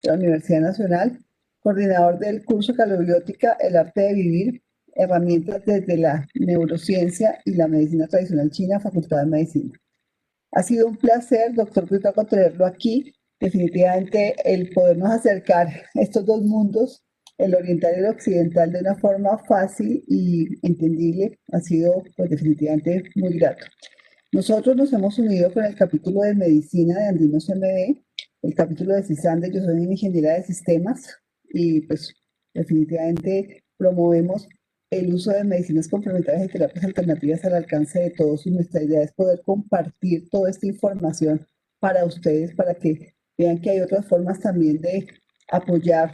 de la Universidad Nacional, coordinador del curso Calobiótica, el arte de vivir, herramientas desde la neurociencia y la medicina tradicional china, Facultad de Medicina. Ha sido un placer, doctor Buitrago, tenerlo aquí. Definitivamente el podernos acercar estos dos mundos, el oriental y el occidental, de una forma fácil y entendible, ha sido pues definitivamente muy grato. Nosotros nos hemos unido con el capítulo de medicina de Andinos MD, el capítulo de CISANDE. Yo soy ingeniera de sistemas y pues definitivamente promovemos el uso de medicinas complementarias y terapias alternativas al alcance de todos, y nuestra idea es poder compartir toda esta información para ustedes, para que vean que hay otras formas también de apoyar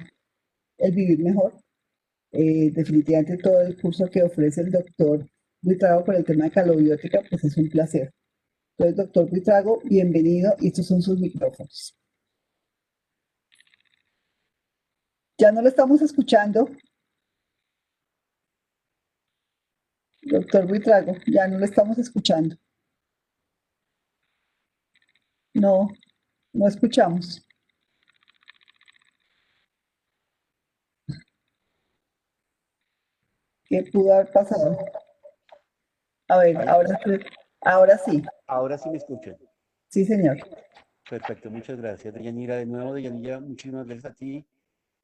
el vivir mejor. Definitivamente todo el curso que ofrece el doctor Buitrago por el tema de calobiótica, pues es un placer. Entonces, doctor Buitrago, bienvenido, y estos son sus micrófonos. Ya no lo estamos escuchando, doctor Buitrago, ya no lo estamos escuchando. No, no escuchamos. ¿Qué pudo haber pasado? A ver, Ahí, ahora sí. ahora sí me escuchan. Sí, señor. Perfecto, muchas gracias, Deyanira. De nuevo, Deyanira, muchísimas gracias a ti.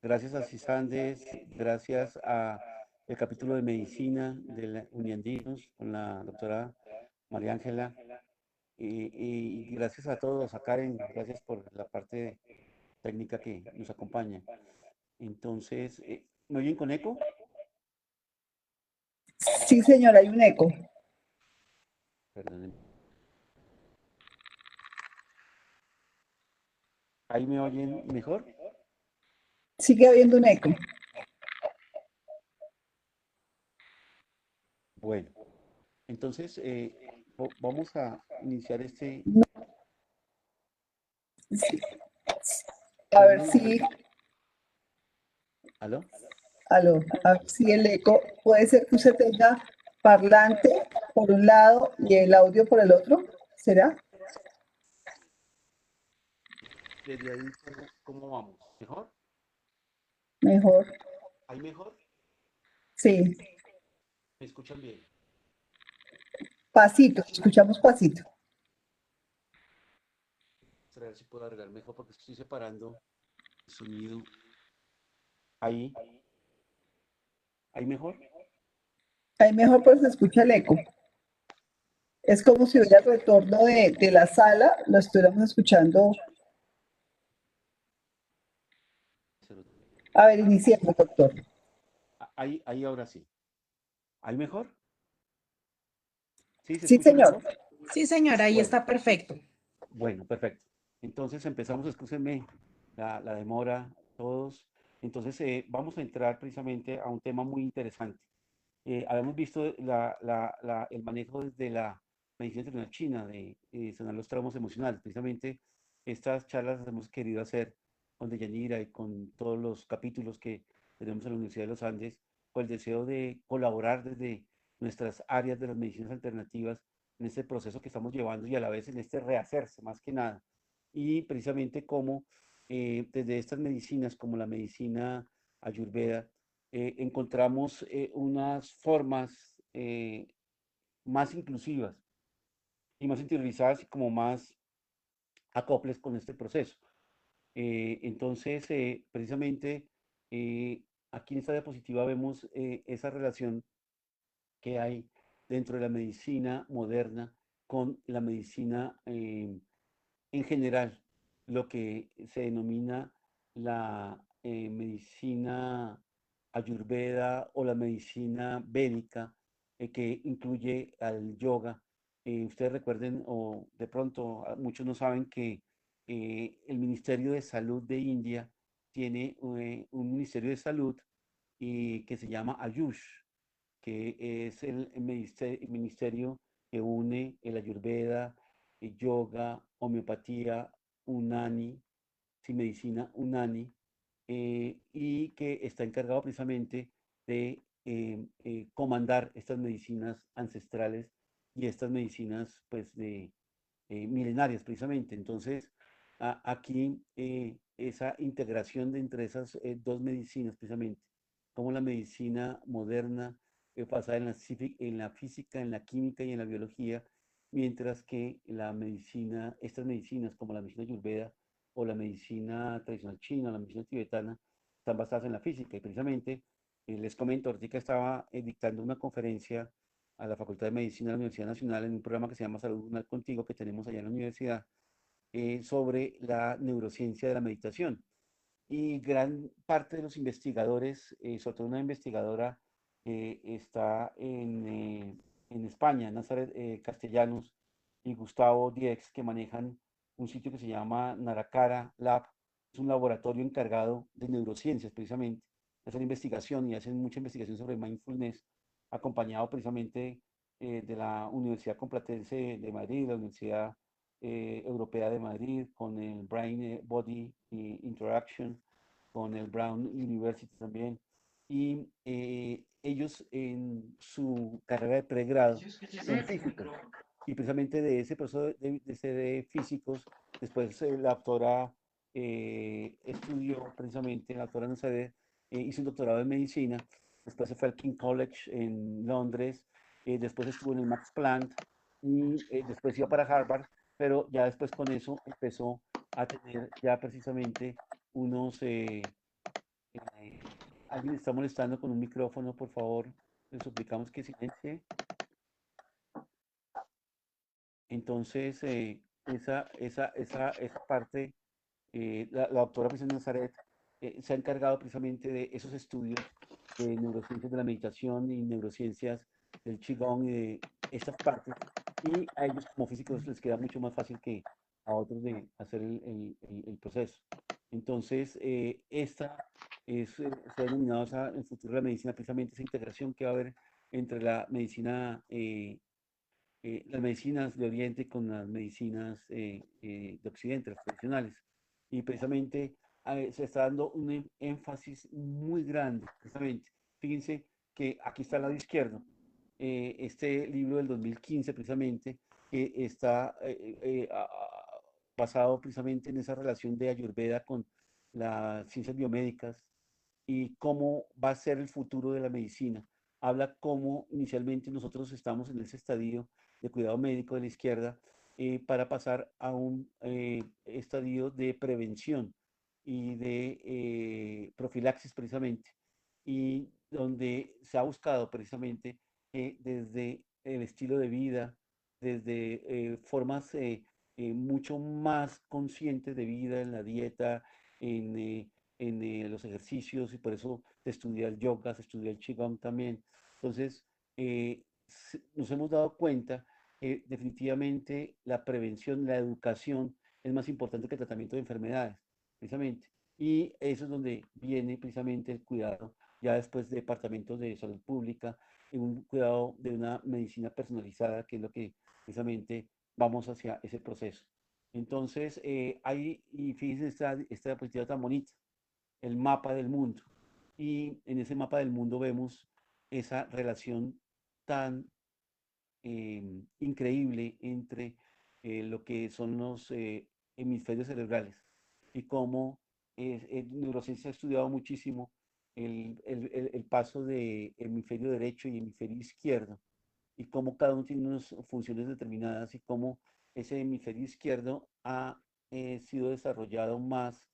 Gracias a Cisandes, gracias a el capítulo de medicina de la Uniandinos con la doctora María Ángela. Y gracias a todos, a Karen, gracias por la parte técnica que nos acompaña. Entonces, ¿me oyen con eco? Sí, señor, hay un eco. Perdón. ¿Ahí me oyen mejor? Sigue habiendo un eco. Bueno, entonces vamos a iniciar este. Sí. A ver Podemos. si, ¿Aló? a ver si el eco puede ser que usted tenga parlante por un lado y el audio por el otro. ¿Será? Desde ahí, ¿cómo vamos? ¿Mejor? Mejor. ¿Hay mejor? Sí. ¿Me escuchan bien? Pasito, escuchamos pasito. A ver si puedo alargar mejor porque estoy separando el sonido. Ahí. ¿Hay mejor? Ahí mejor, pero se escucha el eco. Es como si hubiera retorno de la sala, lo estuviéramos escuchando. A ver, iniciemos, doctor. Ahí ahora sí. ¿Hay mejor? ¿Sí? ¿Se Sí, escucha señor. mejor? Sí, señora, ahí Bueno, está perfecto. bueno, perfecto. Entonces empezamos, escúchenme la demora, todos. Entonces vamos a entrar precisamente a un tema muy interesante. Habíamos visto el manejo desde la medicina tradicional china de sanar los traumas emocionales. Precisamente estas charlas las hemos querido hacer con Deyanira y con todos los capítulos que tenemos en la Universidad de los Andes, con el deseo de colaborar desde nuestras áreas de las medicinas alternativas en este proceso que estamos llevando y a la vez en este rehacerse más que nada. Y precisamente como desde estas medicinas, como la medicina ayurveda, encontramos unas formas más inclusivas y más interiorizadas y como más acoples con este proceso. Entonces, precisamente aquí en esta diapositiva vemos esa relación que hay dentro de la medicina moderna con la medicina en general, lo que se denomina la medicina ayurveda o la medicina védica, que incluye al yoga. Ustedes recuerden, o de pronto muchos no saben que el Ministerio de Salud de India tiene un Ministerio de Salud que se llama Ayush, que es el ministerio que une el Ayurveda, el yoga, homeopatía, Unani, sí, medicina Unani, y que está encargado precisamente de comandar estas medicinas ancestrales y estas medicinas pues de milenarias precisamente. Entonces, aquí esa integración de entre esas dos medicinas, precisamente, como la medicina moderna, basada en la física, en la química y en la biología, mientras que la medicina, estas medicinas como la medicina ayurveda o la medicina tradicional china, la medicina tibetana, están basadas en la física. Y precisamente, les comento, ahorita estaba dictando una conferencia a la Facultad de Medicina de la Universidad Nacional en un programa que se llama Salud Mental Contigo, que tenemos allá en la universidad, sobre la neurociencia de la meditación. Y gran parte de los investigadores, sobre todo una investigadora está en España, Nazaret Castellanos y Gustavo Diex, que manejan un sitio que se llama Naracara Lab. Es un laboratorio encargado de neurociencias, precisamente, de hacer investigación y hacen mucha investigación sobre mindfulness, acompañado precisamente de la Universidad Complutense de Madrid, la Universidad Europea de Madrid, con el Brain Body Interaction, con el Brown University también. Y ellos en su carrera de pregrado son físicos. Y precisamente de ese proceso de ser físicos, después la doctora estudió precisamente, la doctora Nazaret hizo un doctorado en medicina, después se fue al King College en Londres, después estuvo en el Max Planck y después iba para Harvard, pero ya después con eso empezó a tener ya precisamente unos... eh, alguien está molestando con un micrófono, por favor, les suplicamos que silencie. Entonces, esa parte, la doctora Priscila Nazaret se ha encargado precisamente de esos estudios de neurociencias de la meditación y neurociencias del Qigong y de estas partes. Y a ellos como físicos les queda mucho más fácil que a otros de hacer el proceso. Entonces, esta se ha denominado el futuro de la medicina, precisamente esa integración que va a haber entre la medicina las medicinas de Oriente con las medicinas de Occidente, las tradicionales. Y precisamente se está dando un énfasis muy grande, precisamente. Fíjense que aquí está al lado izquierdo, este libro del 2015 precisamente, que está basado precisamente en esa relación de Ayurveda con las ciencias biomédicas y cómo va a ser el futuro de la medicina. Habla cómo inicialmente nosotros estamos en ese estadio de cuidado médico de la izquierda para pasar a un estadio de prevención y de profilaxis precisamente, y donde se ha buscado precisamente desde el estilo de vida, desde formas mucho más conscientes de vida en la dieta, en, los ejercicios, y por eso se estudia el yoga, se estudia el qigong también. Entonces, nos hemos dado cuenta que definitivamente la prevención, la educación es más importante que el tratamiento de enfermedades, precisamente. Y eso es donde viene precisamente el cuidado, ya después de departamentos de salud pública, un cuidado de una medicina personalizada, que es lo que precisamente vamos hacia ese proceso. Entonces, ahí, y fíjense esta diapositiva tan bonita, el mapa del mundo. Y en ese mapa del mundo vemos esa relación tan increíble entre lo que son los hemisferios cerebrales y cómo neurociencia ha estudiado muchísimo el paso de hemisferio derecho y hemisferio izquierdo y cómo cada uno tiene unas funciones determinadas y cómo ese hemisferio izquierdo ha sido desarrollado más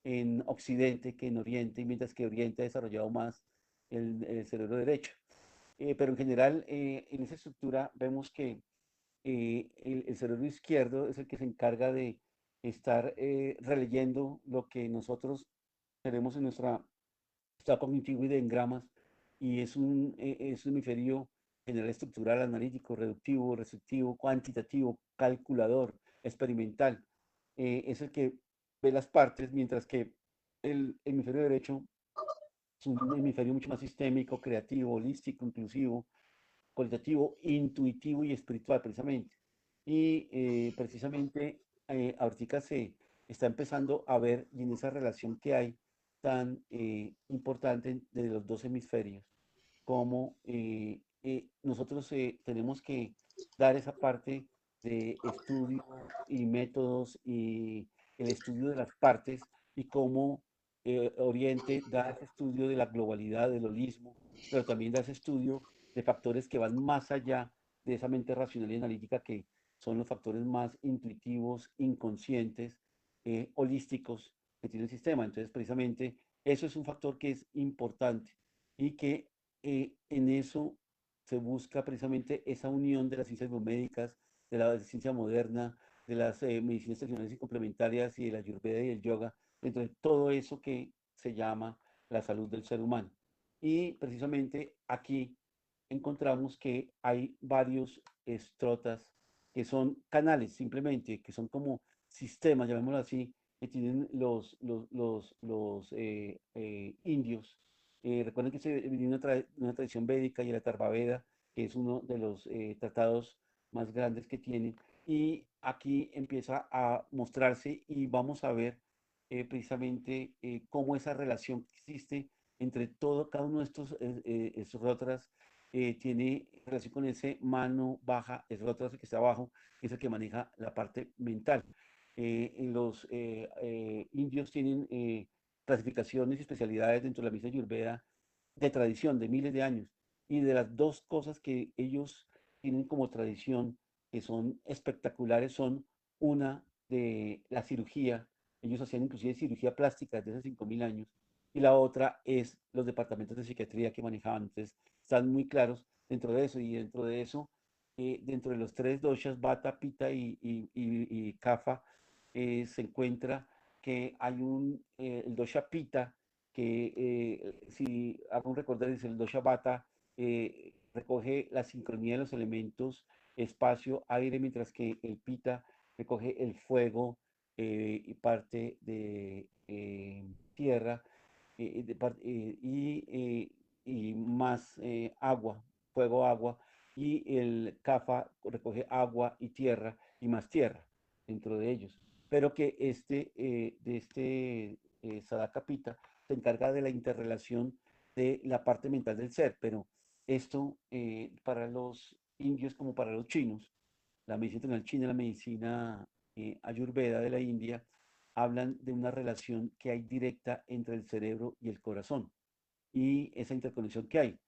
en Occidente que en Oriente, mientras que Oriente ha desarrollado más el cerebro derecho. Pero en general, en esa estructura vemos que el cerebro izquierdo es el que se encarga de estar releyendo lo que nosotros tenemos en nuestra estado cognitivo y de engramas, y es un hemisferio general estructural, analítico, reductivo, receptivo, cuantitativo, calculador, experimental. Es el que ve las partes, mientras que el hemisferio derecho es un hemisferio mucho más sistémico, creativo, holístico, inclusivo, cualitativo, intuitivo y espiritual, precisamente. Y precisamente ahorita se está empezando a ver, y en esa relación que hay tan importante de los dos hemisferios, como nosotros tenemos que dar esa parte de estudio y métodos y el estudio de las partes y cómo Oriente da ese estudio de la globalidad, del holismo, pero también da ese estudio de factores que van más allá de esa mente racional y analítica que son los factores más intuitivos, inconscientes, holísticos que tiene el sistema. Entonces, precisamente, eso es un factor que es importante y que en eso se busca precisamente esa unión de las ciencias biomédicas, de la ciencia moderna, de las medicinas tradicionales y complementarias y de la ayurveda y el yoga, dentro de todo eso que se llama la salud del ser humano. Y precisamente aquí encontramos que hay varios estrotas que son canales simplemente, que son como sistemas, llamémoslo así, que tienen los indios. Recuerden que se viene una tradición védica y el Atharva Veda, que es uno de los tratados más grandes que tienen. Y aquí empieza a mostrarse y vamos a ver precisamente cómo esa relación que existe entre todo, cada uno de estos rotras tiene relación con ese mano baja, es rotra que está abajo, que es el que maneja la parte mental. Los indios tienen clasificaciones y especialidades dentro de la misma Ayurveda de tradición, de miles de años. Y de las dos cosas que ellos tienen como tradición, que son espectaculares, son una de la cirugía. Ellos hacían inclusive cirugía plástica desde hace 5.000 años. Y la otra es los departamentos de psiquiatría que manejaban. Entonces, están muy claros dentro de eso. Y dentro de eso, dentro de los tres doshas, Vata, Pitta y Kapha, se encuentra que hay el dosha Pitta, que si hago un recordar, dice el dosha Vata, recoge la sincronía de los elementos espacio, aire, mientras que el Pitta recoge el fuego y parte de tierra y más agua, fuego, agua, y el CAFA recoge agua y tierra y más tierra dentro de ellos. Pero que Sadaka Pita se encarga de la interrelación de la parte mental del ser, pero esto para los indios como para los chinos, la medicina tradicional china, la medicina ayurveda de la India, hablan de una relación que hay directa entre el cerebro y el corazón y esa interconexión que hay.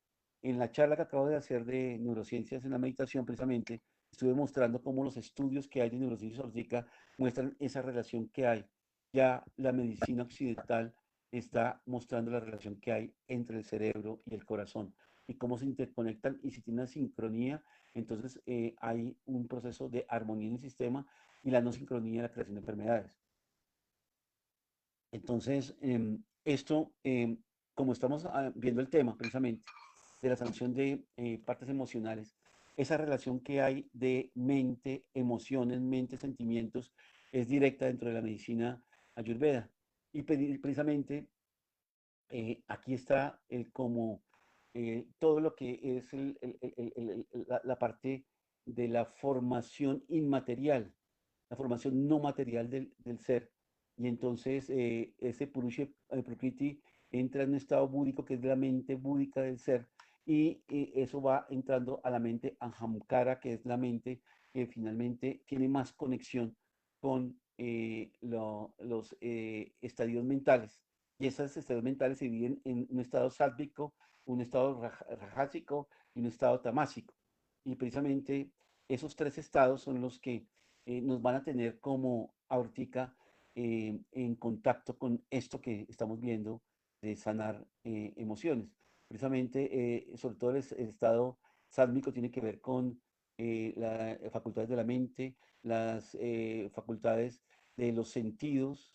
En la charla que acabo de hacer de neurociencias en la meditación, precisamente, estuve mostrando cómo los estudios que hay de neurociencia holística muestran esa relación que hay. Ya la medicina occidental está mostrando la relación que hay entre el cerebro y el corazón y cómo se interconectan y si tiene una sincronía, entonces hay un proceso de armonía en el sistema y la no sincronía en la creación de enfermedades. Entonces, esto, como estamos viendo el tema precisamente de la sanación de partes emocionales, esa relación que hay de mente, emociones, mente, sentimientos, es directa dentro de la medicina ayurveda. Y precisamente aquí está como todo lo que es la parte de la formación inmaterial, la formación no material del ser. Y entonces ese Purusha Prakriti entra en un estado búdico que es la mente búdica del ser. Y eso va entrando a la mente Ahamkara, que es la mente que finalmente tiene más conexión con los estadios mentales. Y esos estados mentales se dividen en un estado sálvico, un estado rajásico y un estado tamásico. Y precisamente esos tres estados son los que nos van a tener como ahorita en contacto con esto que estamos viendo de sanar emociones. Precisamente, sobre todo el estado sálvico tiene que ver con las facultades de la mente, las facultades de los sentidos,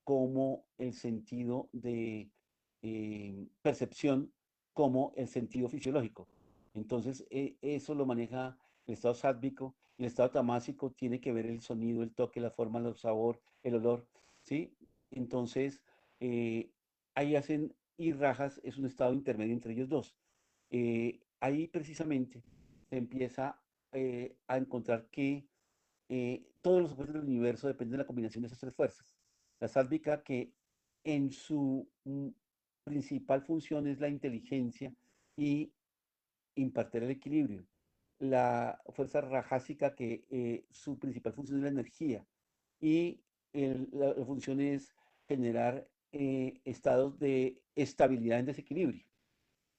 como el sentido de percepción, como el sentido fisiológico. Entonces, eso lo maneja el estado sádvico y el estado tamásico tiene que ver el sonido, el toque, la forma, el sabor, el olor, ¿sí? Entonces, eh, ahí hacen, y rajas es un estado intermedio entre ellos dos. Ahí precisamente se empieza a encontrar que todos los objetos del universo dependen de la combinación de esas tres fuerzas. La sálvica, que en su principal función es la inteligencia y impartir el equilibrio. La fuerza rajásica, que su principal función es la energía y la función es generar estados de estabilidad en desequilibrio.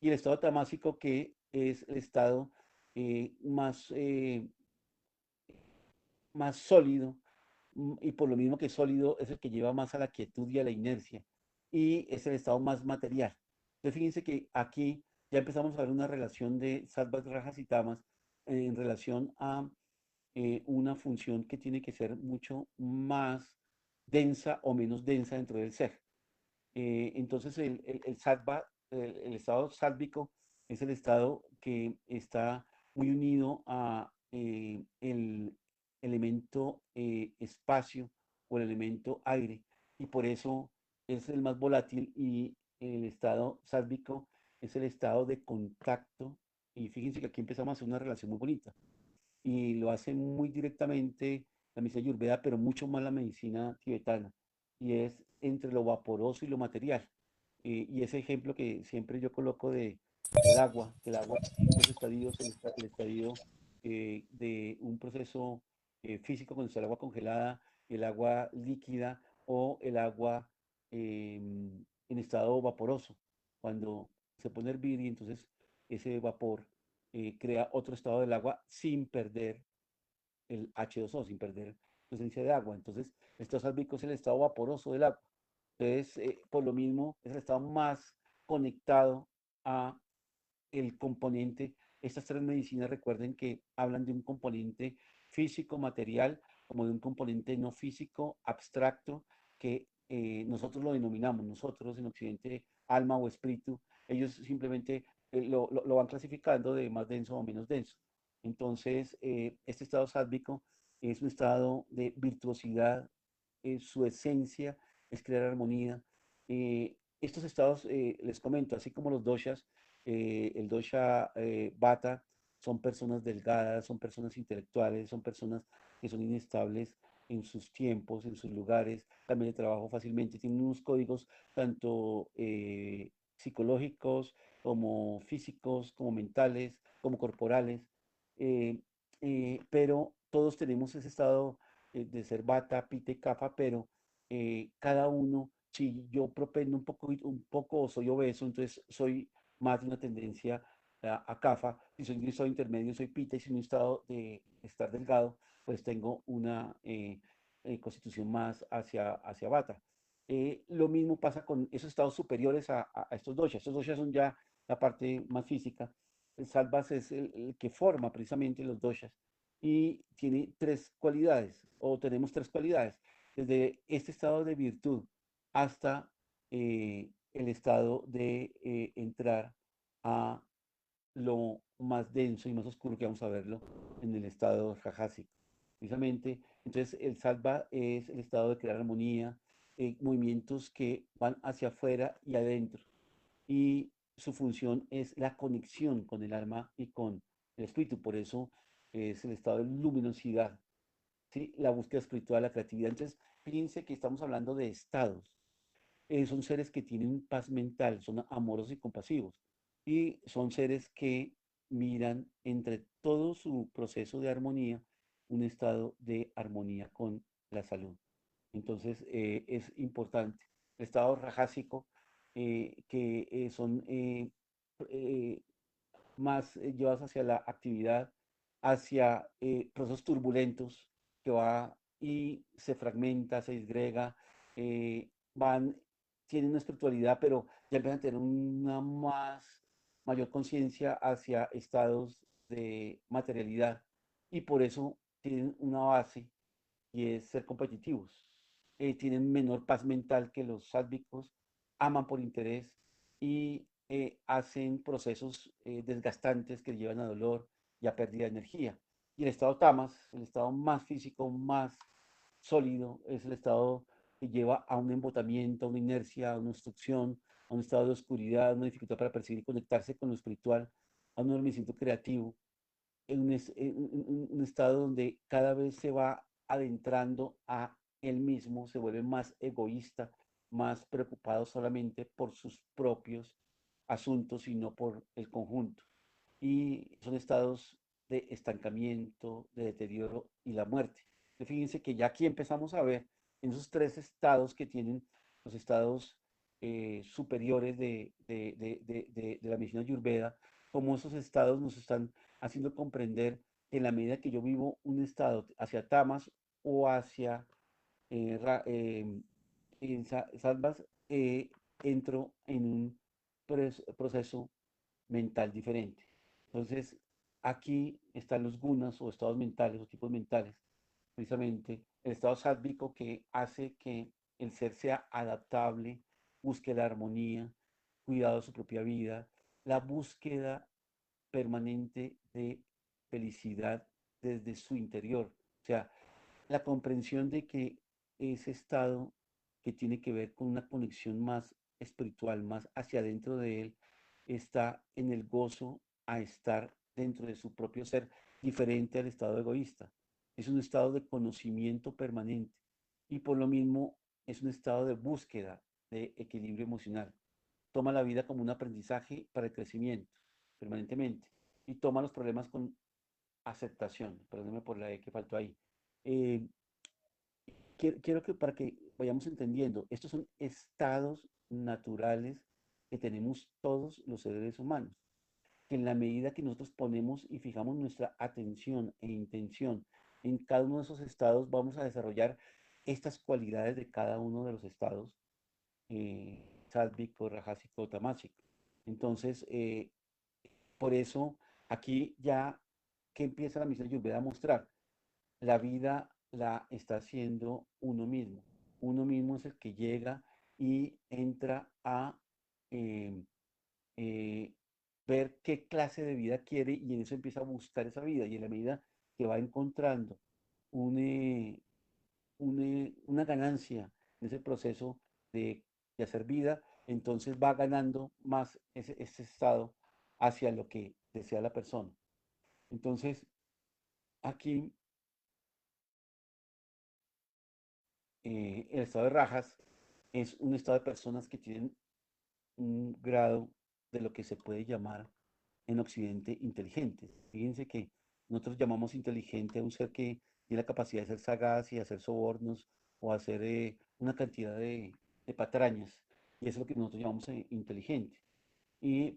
Y el estado tamásico, que es el estado más, más sólido, y por lo mismo que es sólido, es el que lleva más a la quietud y a la inercia, y es el estado más material. Entonces, fíjense que aquí ya empezamos a ver una relación de sattvas, rajas y tamas en relación a una función que tiene que ser mucho más densa o menos densa dentro del ser. Entonces, el sattva, el estado sálvico, es el estado que está muy unido a el elemento espacio o el elemento aire, y por eso es el más volátil, y el estado sálvico es el estado de contacto. Y fíjense que aquí empezamos a hacer una relación muy bonita, y lo hace muy directamente la medicina ayurveda, pero mucho más la medicina tibetana, y es entre lo vaporoso y lo material. Y ese ejemplo que siempre yo coloco del agua, que el agua tiene dos estadios: el estadio de un proceso físico, cuando está el agua congelada, el agua líquida, o el agua en estado vaporoso, cuando se pone a hervir, y entonces ese vapor crea otro estado del agua sin perder el H2O, sin perder su esencia de agua. Entonces, el estado sálvico es el estado vaporoso del agua. Entonces, por lo mismo, es el estado más conectado a el componente. Estas tres medicinas, recuerden que hablan de un componente físico, material, como de un componente no físico, abstracto, que nosotros lo denominamos, nosotros en Occidente, alma o espíritu. Ellos simplemente lo van clasificando de más denso o menos denso. Entonces, este estado sálvico es un estado de virtuosidad. Su esencia es crear armonía. Estos estados, les comento, así como los doshas, el dosha Vata, son personas delgadas, son personas intelectuales, son personas que son inestables en sus tiempos, en sus lugares, también de trabajo fácilmente, tienen unos códigos tanto psicológicos como físicos, como mentales, como corporales, eh, pero todos tenemos ese estado de ser Vata, Pitta y Kapha, pero cada uno, si yo propendo un poco o soy obeso, entonces soy más de una tendencia a CAFA. Si soy en un estado intermedio, soy pita, y si en un estado de estar delgado, pues tengo una constitución más hacia bata. Lo mismo pasa con esos estados superiores a estos doshas. Estos doshas son ya la parte más física. El salvas es el que forma precisamente los doshas, y tiene tres cualidades, o tenemos tres cualidades, desde este estado de virtud hasta el estado de entrar a lo más denso y más oscuro, que vamos a verlo en el estado rajásico. Precisamente, entonces el salva es el estado de crear armonía, movimientos que van hacia afuera y adentro, y su función es la conexión con el alma y con el espíritu. Por eso es el estado de luminosidad, ¿sí? La búsqueda espiritual, la creatividad. Entonces, fíjense que estamos hablando de estados. Son seres que tienen paz mental, son amorosos y compasivos, y son seres que miran entre todo su proceso de armonía un estado de armonía con la salud. Entonces, es importante. El estado rajásico, que son eh, más llevados hacia la actividad, hacia procesos turbulentos, que va y se fragmenta, se disgrega, van, tienen una espiritualidad, pero ya empiezan a tener una mayor conciencia hacia estados de materialidad, y por eso tienen una base, y es ser competitivos. Tienen menor paz mental que los sádvicos, aman por interés, y hacen procesos desgastantes que llevan a dolor y a pérdida de energía. Y el estado tamas, el estado más físico, más sólido, es el estado que lleva a un embotamiento, a una inercia, a una obstrucción, a un estado de oscuridad, a una dificultad para percibir y conectarse con lo espiritual, a un dormimiento creativo, en un estado donde cada vez se va adentrando a él mismo, se vuelve más egoísta, más preocupado solamente por sus propios asuntos y no por el conjunto. Y son estados de estancamiento, de deterioro y la muerte. Entonces, fíjense que ya aquí empezamos a ver en esos tres estados que tienen los estados superiores de la medicina Ayurveda, cómo esos estados nos están haciendo comprender que en la medida que yo vivo un estado hacia tamas o hacia salvas, entro en un proceso mental diferente. Entonces, aquí están los gunas o estados mentales o tipos mentales, precisamente el estado sádvico que hace que el ser sea adaptable, busque la armonía, cuidado de su propia vida, la búsqueda permanente de felicidad desde su interior. O sea, la comprensión de que ese estado que tiene que ver con una conexión más espiritual, más hacia adentro de él, está en el gozo a estar dentro de su propio ser, diferente al estado egoísta. Es un estado de conocimiento permanente y por lo mismo es un estado de búsqueda de equilibrio emocional. Toma la vida como un aprendizaje para el crecimiento permanentemente y toma los problemas con aceptación. Perdóneme por la E que faltó ahí. Eh, quiero que para que vayamos entendiendo, estos son estados naturales que tenemos todos los seres humanos, que en la medida que nosotros ponemos y fijamos nuestra atención e intención en cada uno de esos estados, vamos a desarrollar estas cualidades de cada uno de los estados, sálvico, rajásico, tamásico. Entonces, por eso, aquí ya que empieza la misión Ayurveda a mostrar, la vida la está haciendo uno mismo. Uno mismo es el que llega y entra a eh, eh, ver qué clase de vida quiere y en eso empieza a buscar esa vida. Y en la medida que va encontrando un, una ganancia en ese proceso de hacer vida, entonces va ganando más ese estado hacia lo que desea la persona. Entonces, aquí el estado de rajas es un estado de personas que tienen un grado de lo que se puede llamar en Occidente inteligente. Fíjense que nosotros llamamos inteligente a un ser que tiene la capacidad de ser sagaz y hacer sobornos o hacer una cantidad de patrañas. Y eso es lo que nosotros llamamos inteligente.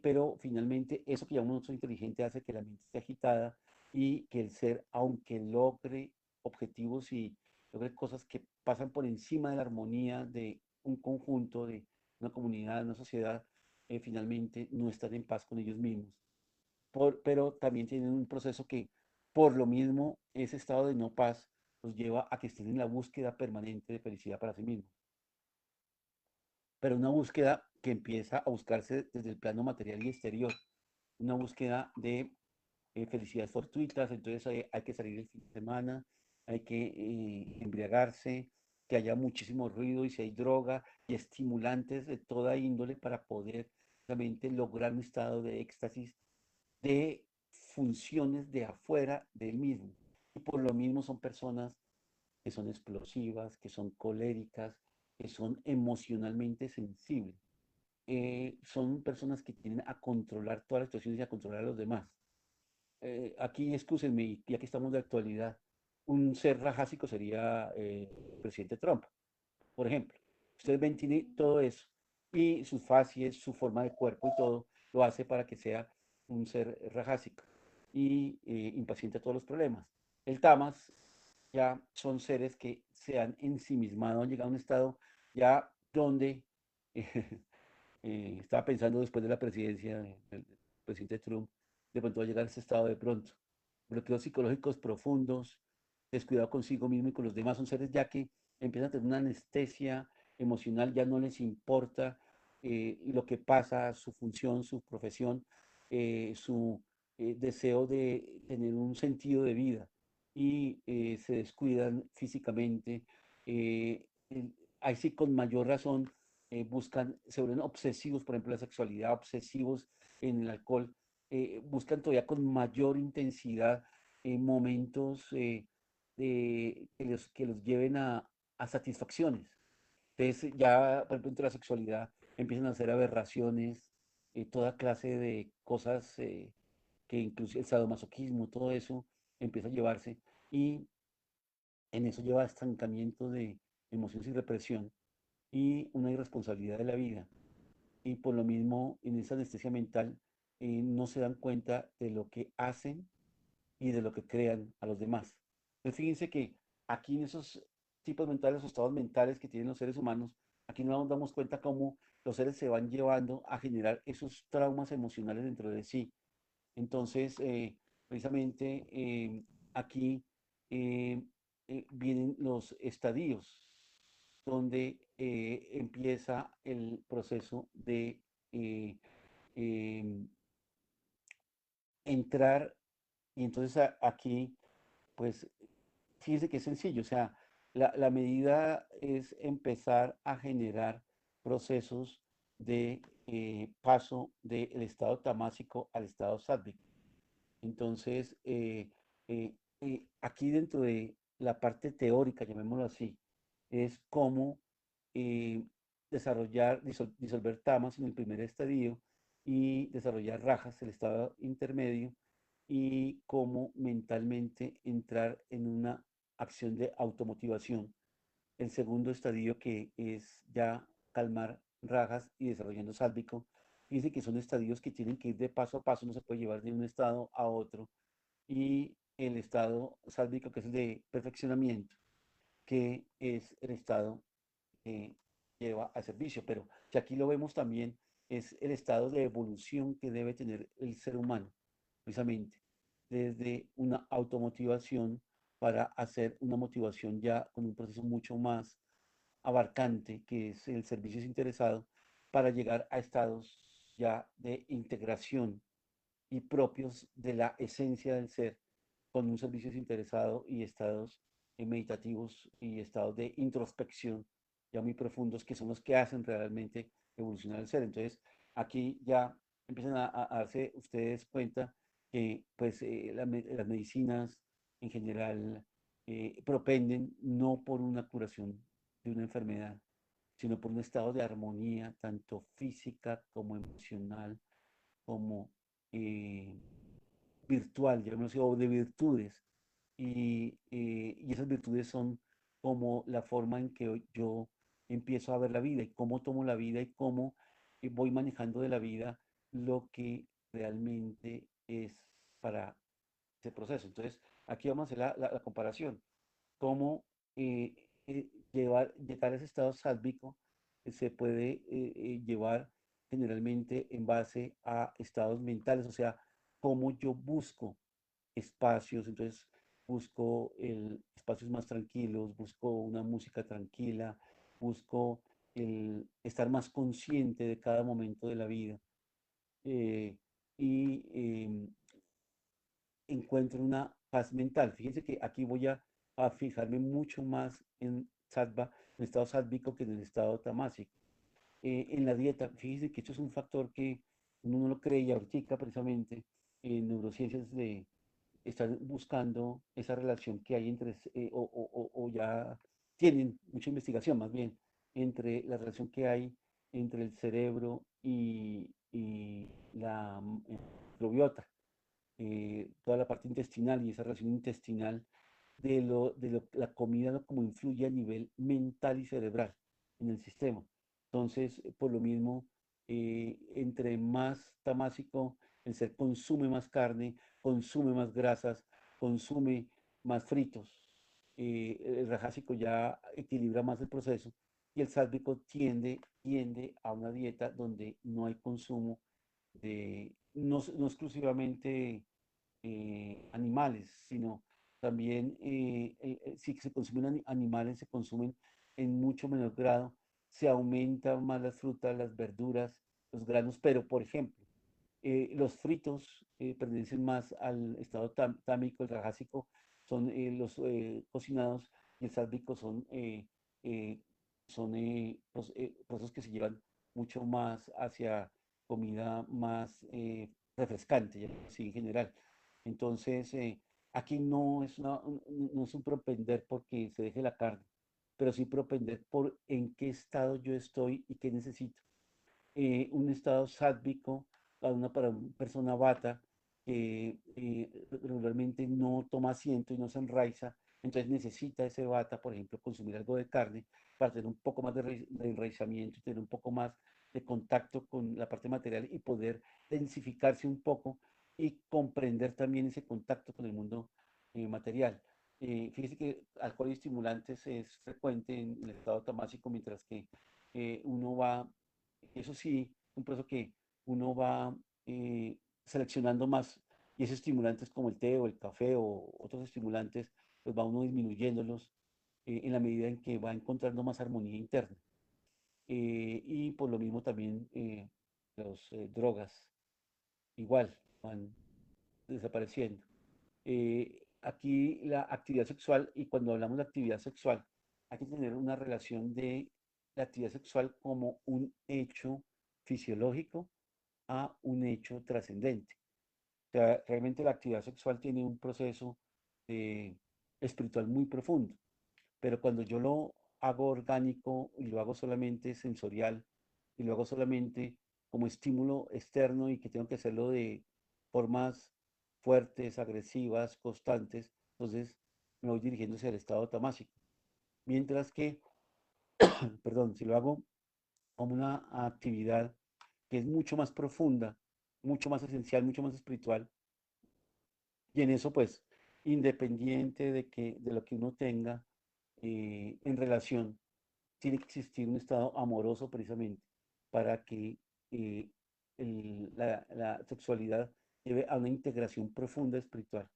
Pero finalmente eso que llamamos nosotros inteligente hace que la mente esté agitada y que el ser, aunque logre objetivos y logre cosas que pasan por encima de la armonía de un conjunto, de una comunidad, de una sociedad, finalmente no están en paz con ellos mismos. Pero también tienen un proceso que, por lo mismo, ese estado de no paz los lleva a que estén en la búsqueda permanente de felicidad para sí mismos, pero una búsqueda que empieza a buscarse desde el plano material y exterior, una búsqueda de felicidades fortuitas, entonces hay que salir el fin de semana, hay que embriagarse, que haya muchísimo ruido y si hay droga y estimulantes de toda índole para poder realmente lograr un estado de éxtasis de funciones de afuera del mismo. Y por lo mismo son personas que son explosivas, que son coléricas, que son emocionalmente sensibles. Son personas que tienden a controlar todas las situaciones y a controlar a los demás. Aquí, excúsenme, ya que estamos de actualidad, un ser rajásico sería el presidente Trump, por ejemplo. Ustedes ven, tiene todo eso y sus facies, su forma de cuerpo y todo, lo hace para que sea un ser rajásico y impaciente a todos los problemas. El tamas ya son seres que se han ensimismado, han llegado a un estado ya donde estaba pensando después de la presidencia del presidente Trump, de pronto va a llegar a ese estado de pronto. Bloqueos psicológicos profundos, descuidado consigo mismo y con los demás, son seres ya que empiezan a tener una anestesia emocional, ya no les importa lo que pasa, su función, su profesión, su deseo de tener un sentido de vida y se descuidan físicamente. eh, Ahí sí con mayor razón buscan, se vuelven obsesivos, por ejemplo, en la sexualidad, obsesivos en el alcohol, buscan todavía con mayor intensidad momentos que los lleven a satisfacciones. Entonces, ya, por ejemplo, entre la sexualidad empiezan a hacer aberraciones, toda clase de cosas que incluso el sadomasoquismo, todo eso empieza a llevarse y en eso lleva estancamiento de emociones y represión y una irresponsabilidad de la vida. Y por lo mismo, en esa anestesia mental, no se dan cuenta de lo que hacen y de lo que crean a los demás. Entonces, fíjense que aquí en esos tipos mentales o estados mentales que tienen los seres humanos, aquí no nos damos cuenta cómo los seres se van llevando a generar esos traumas emocionales dentro de sí. Entonces, precisamente aquí eh, vienen los estadios, donde empieza el proceso de eh, em, entrar. Y entonces aquí, pues, fíjese que es sencillo, o sea, la medida es empezar a generar procesos de paso del estado tamásico al estado sádvico. Entonces, aquí dentro de la parte teórica, llamémoslo así, es cómo eh, desarrollar, disolver tamas en el primer estadio y desarrollar rajas, el estado intermedio, y cómo mentalmente entrar en una acción de automotivación. El segundo estadio que es ya calmar rajas y desarrollando sálvico. Dice que son estadios que tienen que ir de paso a paso, no se puede llevar de un estado a otro. Y el estado sálvico, que es el de perfeccionamiento, que es el estado que lleva al servicio. Pero si aquí lo vemos también, es el estado de evolución que debe tener el ser humano, precisamente, desde una automotivación para hacer una motivación ya con un proceso mucho más abarcante, que es el servicio desinteresado, para llegar a estados ya de integración y propios de la esencia del ser, con un servicio desinteresado y estados meditativos y estados de introspección ya muy profundos, que son los que hacen realmente evolucionar el ser. Entonces, aquí ya empiezan a darse ustedes cuenta que pues, las medicinas en general propenden no por una curación de una enfermedad, sino por un estado de armonía, tanto física como emocional, como eh, virtual, llamémoslo así, o de virtudes. Y esas virtudes son como la forma en que yo empiezo a ver la vida y cómo tomo la vida y cómo voy manejando de la vida lo que realmente es para ese proceso. Entonces, aquí vamos a hacer la comparación. Cómo llegar a ese estado sálvico se puede llevar generalmente en base a estados mentales, o sea, cómo yo busco espacios, entonces busco espacios más tranquilos, busco una música tranquila, busco el estar más consciente de cada momento de la vida eh, y encuentro una paz mental. Fíjense que aquí voy a fijarme mucho más en sattva, en el estado sádvico que en el estado tamásico. En la dieta, fíjense que esto es un factor que uno no lo cree y ahorita precisamente en neurociencias están buscando esa relación que hay entre, o ya tienen mucha investigación más bien, entre la relación que hay entre el cerebro y la microbiota, toda la parte intestinal y esa relación intestinal la comida, cómo influye a nivel mental y cerebral en el sistema. Entonces, por lo mismo, entre más tamásico, el ser consume más carne, consume más grasas, consume más fritos. El rajásico ya equilibra más el proceso y el sálvico tiende a una dieta donde no hay consumo no exclusivamente animales, sino también si se consumen animales, se consumen en mucho menor grado, se aumentan más las frutas, las verduras, los granos, pero por ejemplo, los fritos pertenecen más al estado támico, el rajásico son los cocinados y el sálvico eh, son procesos que se llevan mucho más hacia comida más refrescante, ya, así en general. Entonces, aquí no es un propender porque se deje la carne, pero sí propender por en qué estado yo estoy y qué necesito. Un estado sádvico para una persona vata que regularmente no toma asiento y no se enraiza, Entonces necesita ese bata, por ejemplo, consumir algo de carne para tener un poco más de enraizamiento, tener un poco más de contacto con la parte material y poder densificarse un poco y comprender también ese contacto con el mundo material. Fíjese que alcohol y estimulantes es frecuente en el estado tamásico, mientras que uno va, eso sí, un proceso que uno va seleccionando más, y esos estimulantes como el té o el café o otros estimulantes, pues va uno disminuyéndolos en la medida en que va encontrando más armonía interna. Y por lo mismo también las drogas igual van desapareciendo. Aquí la actividad sexual, y cuando hablamos de actividad sexual, hay que tener una relación de la actividad sexual como un hecho fisiológico a un hecho trascendente. O sea, realmente la actividad sexual tiene un proceso eh, espiritual muy profundo, pero cuando yo lo hago orgánico y lo hago solamente sensorial y lo hago solamente como estímulo externo y que tengo que hacerlo de formas fuertes, agresivas, constantes, entonces me voy dirigiendo hacia el estado tamásico. Mientras que, perdón, si lo hago como una actividad que es mucho más profunda, mucho más esencial, mucho más espiritual, y en eso pues, independiente de lo que uno tenga en relación, tiene que existir un estado amoroso precisamente para que eh, la sexualidad lleve a una integración profunda espiritual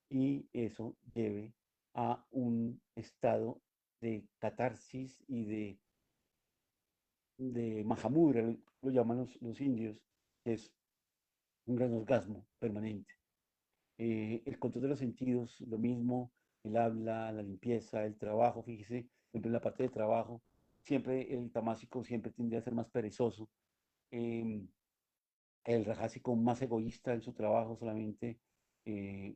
y eso lleve a un estado de catarsis y de Mahamudra, lo llaman los indios, que es un gran orgasmo permanente. El control de los sentidos, lo mismo, el habla, la limpieza, el trabajo, fíjese, siempre en la parte de trabajo, siempre el tamásico siempre tiende a ser más perezoso, em, el rajásico más egoísta en su trabajo, solamente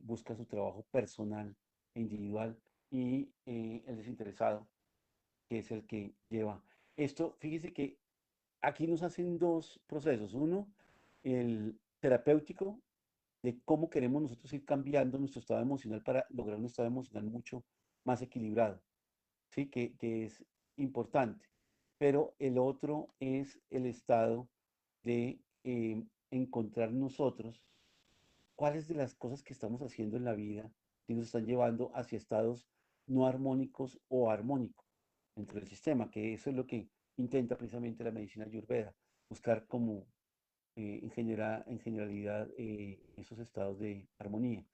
busca su trabajo personal e individual, y el desinteresado, que es el que lleva. Esto, fíjese que aquí nos hacen dos procesos. Uno, el terapéutico, de cómo queremos nosotros ir cambiando nuestro estado emocional para lograr un estado emocional mucho más equilibrado, ¿sí? Que es importante. Pero el otro es el estado de encontrar nosotros cuáles de las cosas que estamos haciendo en la vida que nos están llevando hacia estados no armónicos o armónicos dentro del sistema, que eso es lo que intenta precisamente la medicina ayurveda, buscar como en generalidad esos estados de armonía.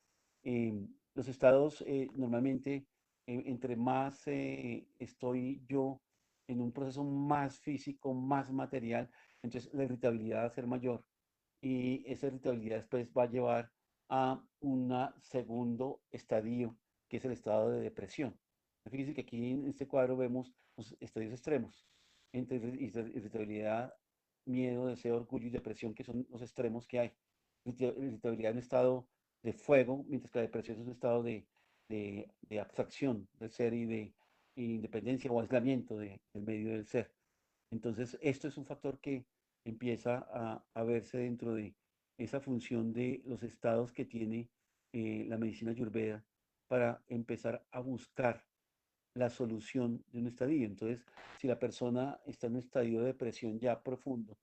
Los estados normalmente, entre más estoy yo en un proceso más físico, más material, entonces la irritabilidad va a ser mayor y esa irritabilidad después va a llevar a un segundo estadio, que es el estado de depresión. Fíjense que aquí en este cuadro vemos los estadios extremos entre irritabilidad, miedo, deseo, orgullo y depresión, que son los extremos que hay. Irritabilidad es un estado de fuego, mientras que la depresión es un estado de abstracción del ser y de independencia o aislamiento del medio del ser. Entonces, esto es un factor que empieza a verse dentro de esa función de los estados que tiene la medicina ayurveda para empezar a buscar la solución de un estadio. Entonces, si la persona está en un estadio de depresión ya profundo,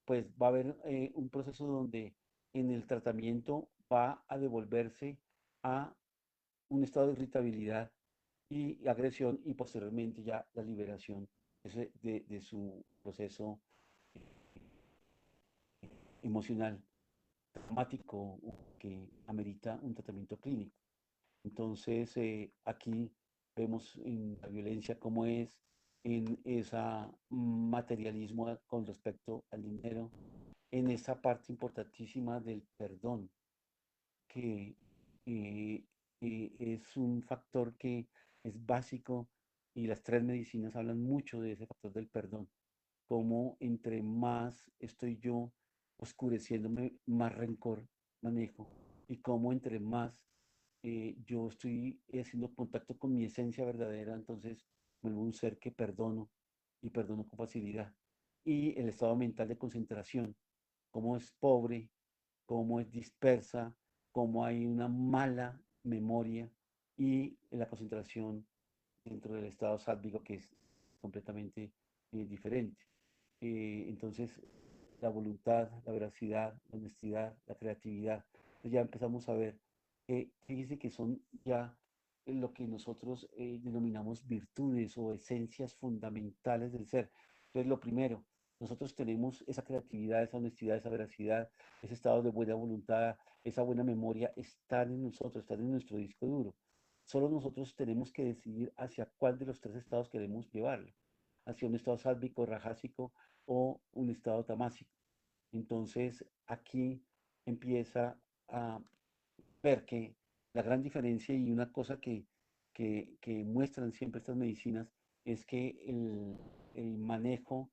pues va a haber un proceso donde en el tratamiento va a devolverse a un estado de irritabilidad y agresión y posteriormente ya la liberación de su proceso emocional, traumático o que amerita un tratamiento clínico. Entonces, aquí vemos en la violencia cómo es en ese materialismo con respecto al dinero, en esa parte importantísima del perdón, que eh, es un factor que es básico y las tres medicinas hablan mucho de ese factor del perdón, como entre más estoy yo oscureciéndome, más rencor manejo y como entre más yo estoy haciendo contacto con mi esencia verdadera, entonces vuelvo un ser que perdono y perdono con facilidad. Y el estado mental de concentración, cómo es pobre, cómo es dispersa, cómo hay una mala memoria y la concentración dentro del estado sálvico, que es completamente diferente. Entonces, la voluntad, la veracidad, la honestidad, la creatividad, pues ya empezamos a ver que, fíjense que son ya lo que nosotros denominamos virtudes o esencias fundamentales del ser. Entonces, lo primero, nosotros tenemos esa creatividad, esa honestidad, esa veracidad, ese estado de buena voluntad, esa buena memoria, están en nosotros, están en nuestro disco duro. Solo nosotros tenemos que decidir hacia cuál de los tres estados queremos llevarlo, hacia un estado sálvico, rajásico o un estado tamásico. Entonces, aquí empieza a ver que la gran diferencia y una cosa que muestran siempre estas medicinas es que el manejo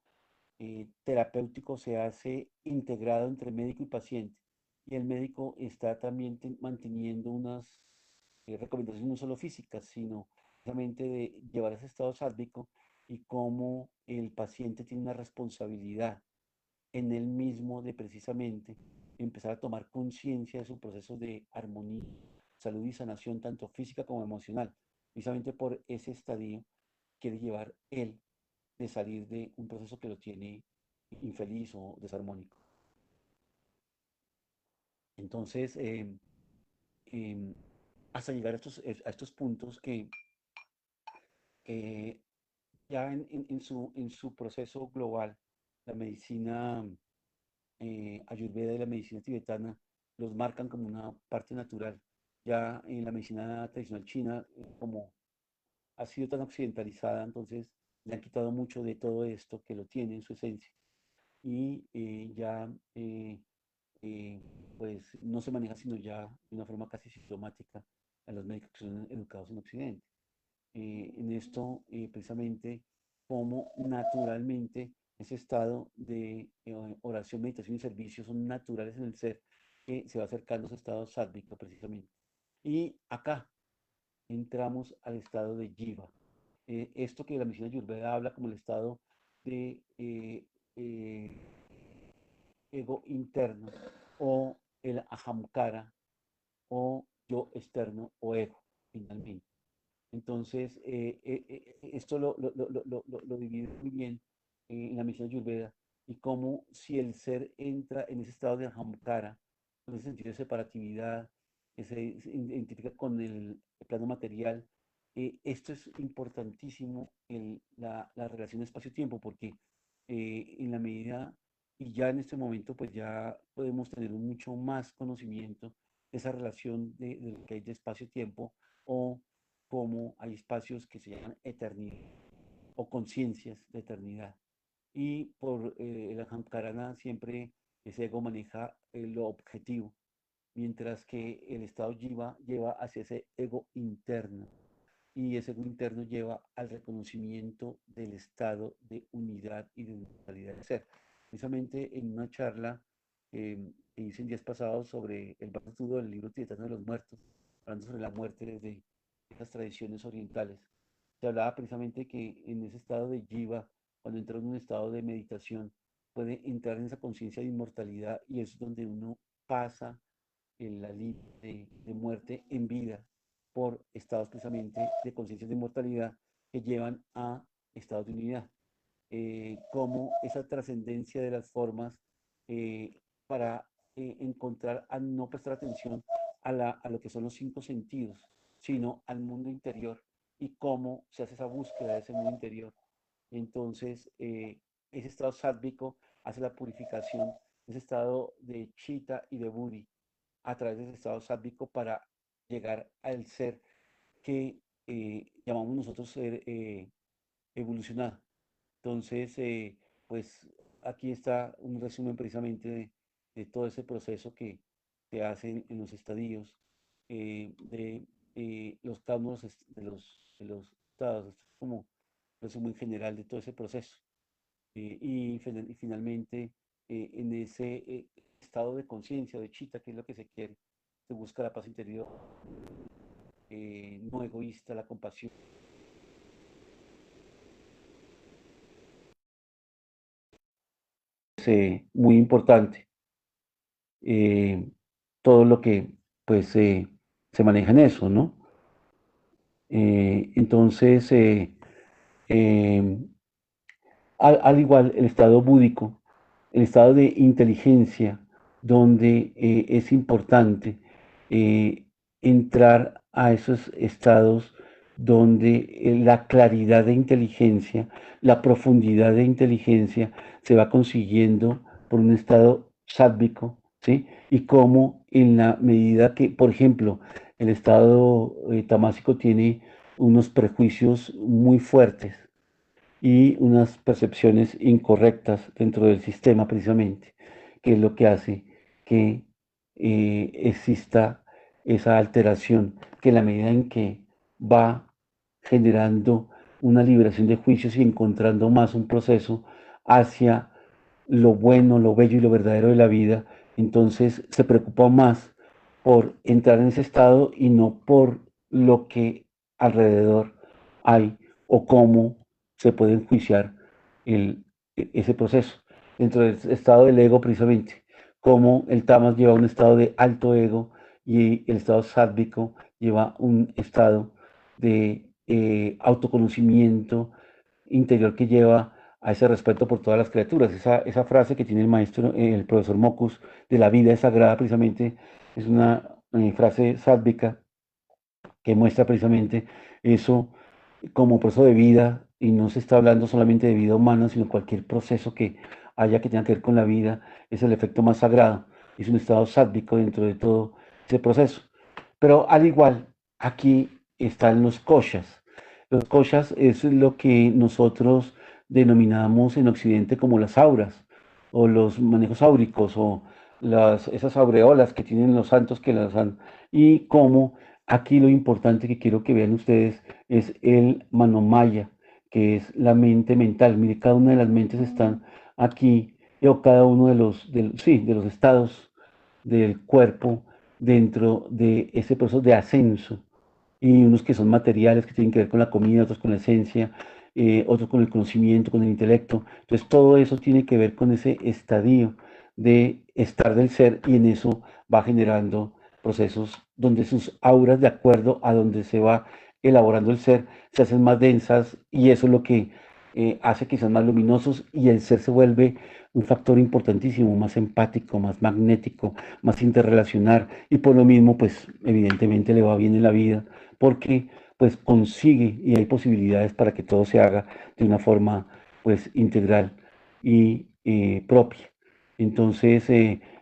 terapéutico se hace integrado entre médico y paciente. Y el médico está también manteniendo unas recomendaciones no solo físicas, sino realmente de llevar ese estado sálvico y cómo el paciente tiene una responsabilidad en él mismo de precisamente empezar a tomar conciencia de su proceso de armonía, salud y sanación, tanto física como emocional. Precisamente por ese estadio quiere llevar él de salir de un proceso que lo tiene infeliz o desarmónico. Entonces, em, hasta llegar a estos puntos que ya en su proceso global, la medicina ayurveda y la medicina tibetana los marcan como una parte natural. Ya en la medicina tradicional china, como ha sido tan occidentalizada, entonces le han quitado mucho de todo esto que lo tiene en su esencia. Y ya eh, pues no se maneja sino ya de una forma casi sistemática a los médicos que son educados en Occidente. En esto, precisamente, como naturalmente ese estado de oración, meditación y servicio son naturales en el ser que se va acercando a ese estado sádvico precisamente. Y acá entramos al estado de jiva. Esto que la medicina ayurveda habla como el estado de eh, ego interno o el ahamkara o yo externo o ego, finalmente. Entonces, esto lo divide muy bien en la misión Ayurveda y cómo si el ser entra en ese estado de ahamkara, en ese sentido de separatividad, que se identifica con el plano material, esto es importantísimo en la relación espacio-tiempo, porque en la medida, y ya en este momento, pues ya podemos tener un mucho más conocimiento de esa relación de lo que hay de espacio-tiempo o como hay espacios que se llaman eternidad o conciencias de eternidad. Y por el Ahamkarana siempre ese ego maneja lo objetivo, mientras que el estado Jiva lleva hacia ese ego interno y ese ego interno lleva al reconocimiento del estado de unidad y de universalidad del ser. Precisamente en una charla que hice en días pasados sobre el Bhagavad del libro tibetano de los muertos, hablando sobre la muerte desde las tradiciones orientales, se hablaba precisamente que en ese estado de jiva, cuando entra en un estado de meditación, puede entrar en esa conciencia de inmortalidad y es donde uno pasa la línea de muerte en vida por estados precisamente de conciencia de inmortalidad que llevan a estados de unidad. Como esa trascendencia de las formas para encontrar, a no prestar atención a lo que son los cinco sentidos, sino al mundo interior y cómo se hace esa búsqueda de ese mundo interior. Entonces, ese estado sádvico hace la purificación de ese estado de chita y de buddhi a través de ese estado sádvico para llegar al ser que llamamos nosotros ser evolucionado. Entonces, pues aquí está un resumen precisamente de todo ese proceso que se hace en los estadios, de los cánones de los estados. Esto es como un resumen general de todo ese proceso. Y finalmente, en ese estado de conciencia, de chita, que es lo que se quiere, se busca la paz interior, no egoísta, la compasión. Es muy importante todo lo que pues se maneja en eso, ¿no? Entonces, eh, al igual el estado búdico, el estado de inteligencia, donde es importante eh, entrar a esos estados donde la claridad de inteligencia, la profundidad de inteligencia se va consiguiendo por un estado sádvico, ¿sí? Y cómo en la medida que, por ejemplo, el estado tamásico tiene unos prejuicios muy fuertes, y unas percepciones incorrectas dentro del sistema precisamente, que es lo que hace que exista esa alteración, que en la medida en que va generando una liberación de juicios y encontrando más un proceso hacia lo bueno, lo bello y lo verdadero de la vida, entonces se preocupa más por entrar en ese estado y no por lo que alrededor hay o cómo se puede enjuiciar ese proceso. Dentro del estado del ego, precisamente, cómo el tamas lleva un estado de alto ego y el estado sádvico lleva un estado de autoconocimiento interior que lleva a ese respeto por todas las criaturas. Esa frase que tiene el maestro, el profesor Mocus, de la vida es sagrada, precisamente, es una frase sádvica que muestra precisamente eso como proceso de vida, y no se está hablando solamente de vida humana, sino cualquier proceso que haya que tenga que ver con la vida, es el efecto más sagrado, es un estado sádvico dentro de todo ese proceso. Pero al igual, aquí están los koshas. Los koshas es lo que nosotros denominamos en Occidente como las auras, o los manejos áuricos, o esas aureolas que tienen los santos que las han. Y como aquí lo importante que quiero que vean ustedes es el manomaya, que es la mente mental. Mire, cada una de las mentes están aquí, o cada uno sí, de los estados del cuerpo dentro de ese proceso de ascenso, y unos que son materiales, que tienen que ver con la comida, otros con la esencia, otros con el conocimiento, con el intelecto. Entonces todo eso tiene que ver con ese estadio de estar del ser, y en eso va generando procesos donde sus auras, de acuerdo a donde se va elaborando el ser, se hacen más densas, y eso es lo que hace que sean más luminosos, y el ser se vuelve un factor importantísimo, más empático, más magnético, más interrelacionar, y por lo mismo, pues evidentemente le va bien en la vida, porque pues consigue, y hay posibilidades para que todo se haga de una forma pues integral y propia. Entonces,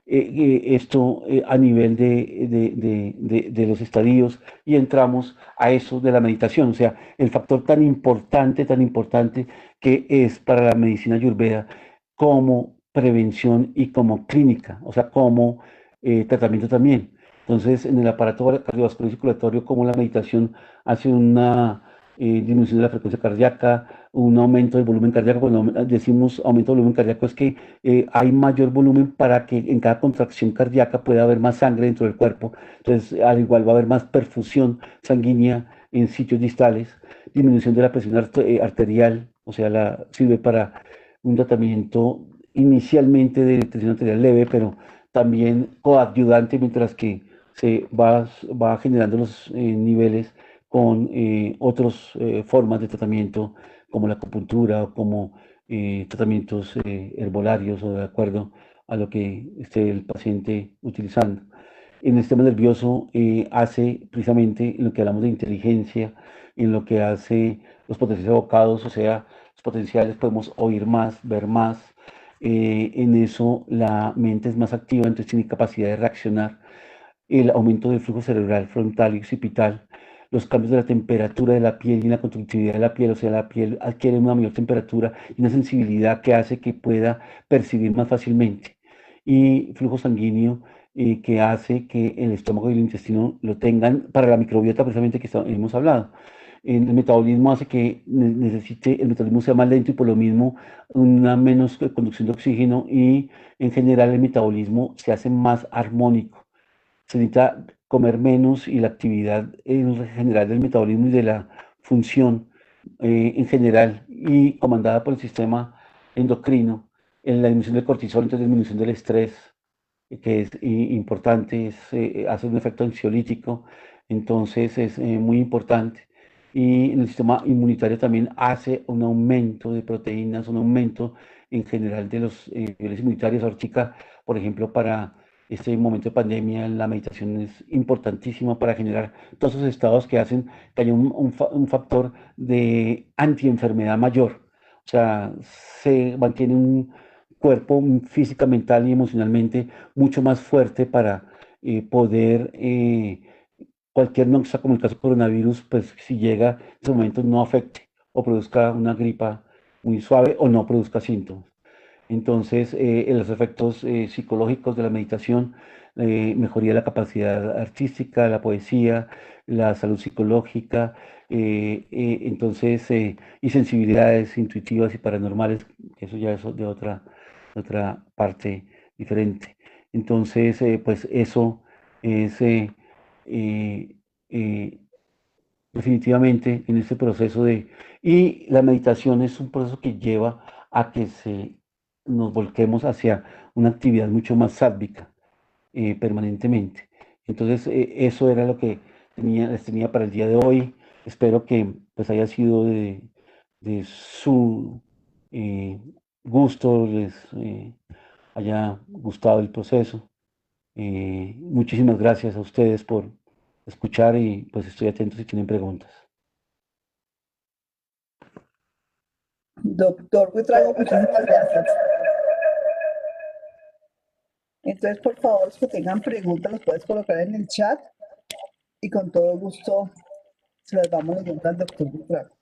esto a nivel de los estadios, y entramos a eso de la meditación, o sea, el factor tan importante que es para la medicina ayurveda como prevención y como clínica, o sea, como tratamiento también. Entonces, en el aparato cardiovascular y circulatorio, como la meditación hace una disminución de la frecuencia cardíaca, un aumento del volumen cardíaco. Cuando decimos aumento del volumen cardíaco, es que hay mayor volumen para que en cada contracción cardíaca pueda haber más sangre dentro del cuerpo. Entonces, al igual va a haber más perfusión sanguínea en sitios distales, disminución de la presión arterial, o sea, sirve para un tratamiento inicialmente de tensión arterial leve, pero también coadyuvante mientras que va generando los niveles con otras formas de tratamiento, como la acupuntura, o como tratamientos herbolarios, o de acuerdo a lo que esté el paciente utilizando. En el sistema nervioso hace precisamente lo que hablamos de inteligencia, en lo que hace los potenciales evocados, o sea, los potenciales podemos oír más, ver más. En eso la mente es más activa, entonces tiene capacidad de reaccionar. El aumento del flujo cerebral frontal y occipital, los cambios de la temperatura de la piel y la conductividad de la piel, o sea, la piel adquiere una mayor temperatura y una sensibilidad que hace que pueda percibir más fácilmente. Y flujo sanguíneo que hace que el estómago y el intestino lo tengan para la microbiota precisamente que hemos hablado. El metabolismo hace que el metabolismo sea más lento, y por lo mismo una menos conducción de oxígeno, y en general el metabolismo se hace más armónico. Se necesita comer menos, y la actividad en general del metabolismo y de la función en general, y comandada por el sistema endocrino, en la disminución del cortisol, entonces disminución del estrés, que es importante, hace un efecto ansiolítico, entonces es muy importante. y en el sistema inmunitario también hace un aumento de proteínas, un aumento en general de los niveles inmunitarios. Ahorita, por ejemplo, para este momento de pandemia, la meditación es importantísima para generar todos esos estados que hacen que haya un factor de antienfermedad mayor. O sea, se mantiene un cuerpo física, mental y emocionalmente mucho más fuerte para poder cualquier noxa como el caso del coronavirus, pues si llega en ese momento no afecte o produzca una gripa muy suave o no produzca síntomas. Entonces, los efectos psicológicos de la meditación, mejoría de la capacidad artística, la poesía, la salud psicológica, y sensibilidades intuitivas y paranormales, eso ya es de otra parte diferente. Entonces, pues eso es eh, eh, definitivamente en este proceso de... Y la meditación es un proceso que lleva a que nos volquemos hacia una actividad mucho más sádvica permanentemente. Entonces, eso era lo que les tenía para el día de hoy. Espero que pues haya sido de su eh, gusto, les haya gustado el proceso. Muchísimas gracias a ustedes por escuchar y pues estoy atento si tienen preguntas. Doctor Buitrago, muchísimas gracias. Entonces, por favor, los que tengan preguntas, los puedes colocar en el chat y con todo gusto se las vamos leyendo al doctor Buitrago.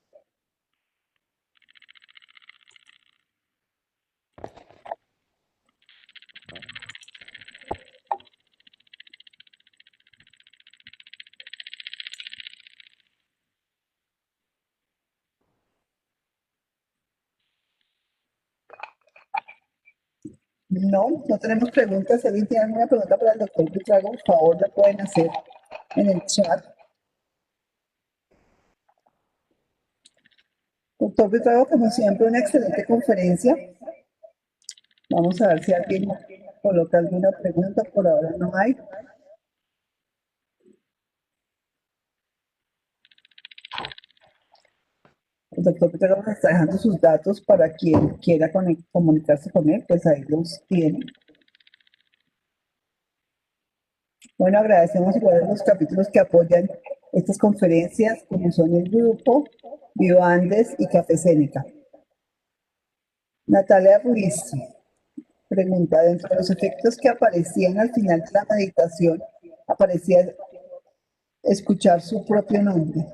No, no tenemos preguntas. Si alguien tiene alguna pregunta para el doctor Buitrago, por favor, la pueden hacer en el chat. Doctor Buitrago, como siempre, una excelente conferencia. Vamos a ver si alguien coloca alguna pregunta. Por ahora no hay. El doctor Buitrago nos está dejando sus datos para quien quiera comunicarse con él, pues ahí los tiene. Bueno, agradecemos igual a los capítulos que apoyan estas conferencias, como son el grupo, BioAndes y Café Cénica. Natalia Ruiz pregunta, dentro de los efectos que aparecían al final de la meditación, aparecía escuchar su propio nombre.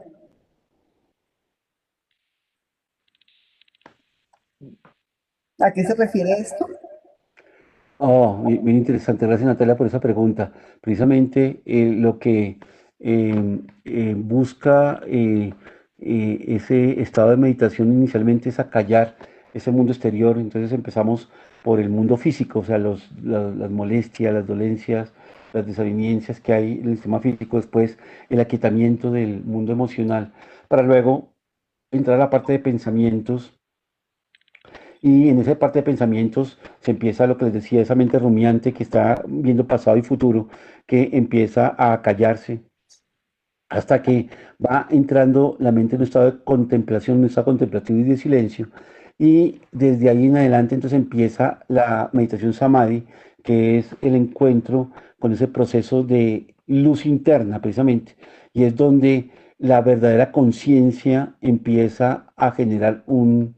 ¿A qué se refiere esto? Oh, bien interesante. Gracias, Natalia, por esa pregunta. Precisamente lo que busca ese estado de meditación inicialmente es acallar ese mundo exterior. Entonces empezamos por el mundo físico, o sea, las molestias, las dolencias, las desavenencias que hay en el sistema físico, después el aquietamiento del mundo emocional, para luego entrar a la parte de pensamientos y en esa parte de pensamientos se empieza lo que les decía, esa mente rumiante que está viendo pasado y futuro, que empieza a callarse hasta que va entrando la mente en un estado de contemplación, un estado contemplativo y de silencio. Y desde ahí en adelante entonces empieza la meditación samadhi, que es el encuentro con ese proceso de luz interna precisamente. Y es donde la verdadera conciencia empieza a generar un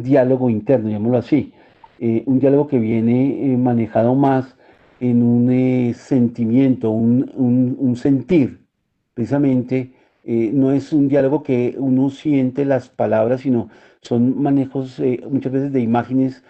diálogo interno, llamémoslo así, un diálogo que viene manejado más en un sentimiento, un sentir, precisamente, no es un diálogo que uno siente las palabras, sino son manejos muchas veces de imágenes,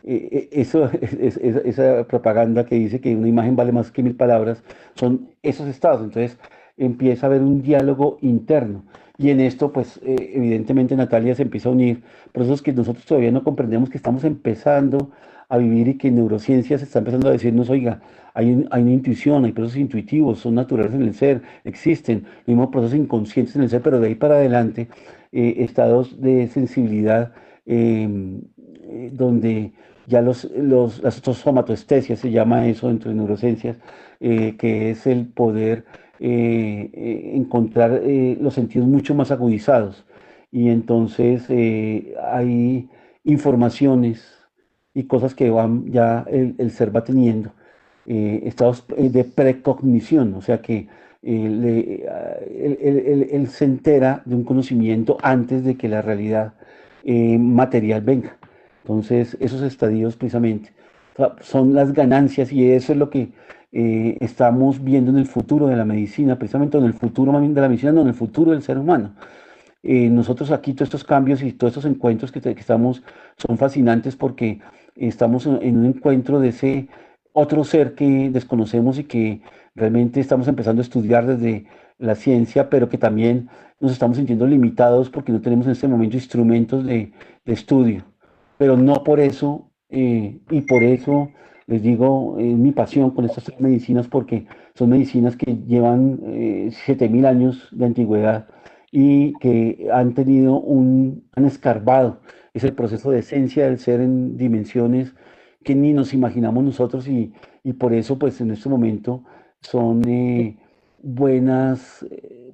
eso, esa propaganda que dice que una imagen vale más que mil palabras, son esos estados, entonces empieza a haber un diálogo interno. Y en esto, pues, evidentemente Natalia se empieza a unir procesos que nosotros todavía no comprendemos, que estamos empezando a vivir y que neurociencias está empezando a decirnos, oiga, hay una intuición, hay procesos intuitivos, son naturales en el ser, existen, mismos procesos inconscientes en el ser, pero de ahí para adelante, estados de sensibilidad donde ya las somatoestesias, se llama eso dentro de neurociencias, que es el poder encontrar los sentidos mucho más agudizados. Y entonces hay informaciones y cosas que van, ya el ser va teniendo, estados de precognición, o sea que él se entera de un conocimiento antes de que la realidad material venga. Entonces, esos estadios precisamente son las ganancias y eso es lo que estamos viendo en el futuro de la medicina, precisamente en el futuro más bien de la medicina, no en el futuro del ser humano. Nosotros aquí todos estos cambios y todos estos encuentros que estamos son fascinantes porque estamos en un encuentro de ese otro ser que desconocemos y que realmente estamos empezando a estudiar desde la ciencia, pero que también nos estamos sintiendo limitados porque no tenemos en este momento instrumentos de estudio. Pero no por eso, y por eso les digo, es mi pasión con estas tres medicinas porque son medicinas que llevan 7.000 años de antigüedad y que han tenido han escarbado ese proceso de esencia del ser en dimensiones que ni nos imaginamos nosotros y por eso pues en este momento son buenas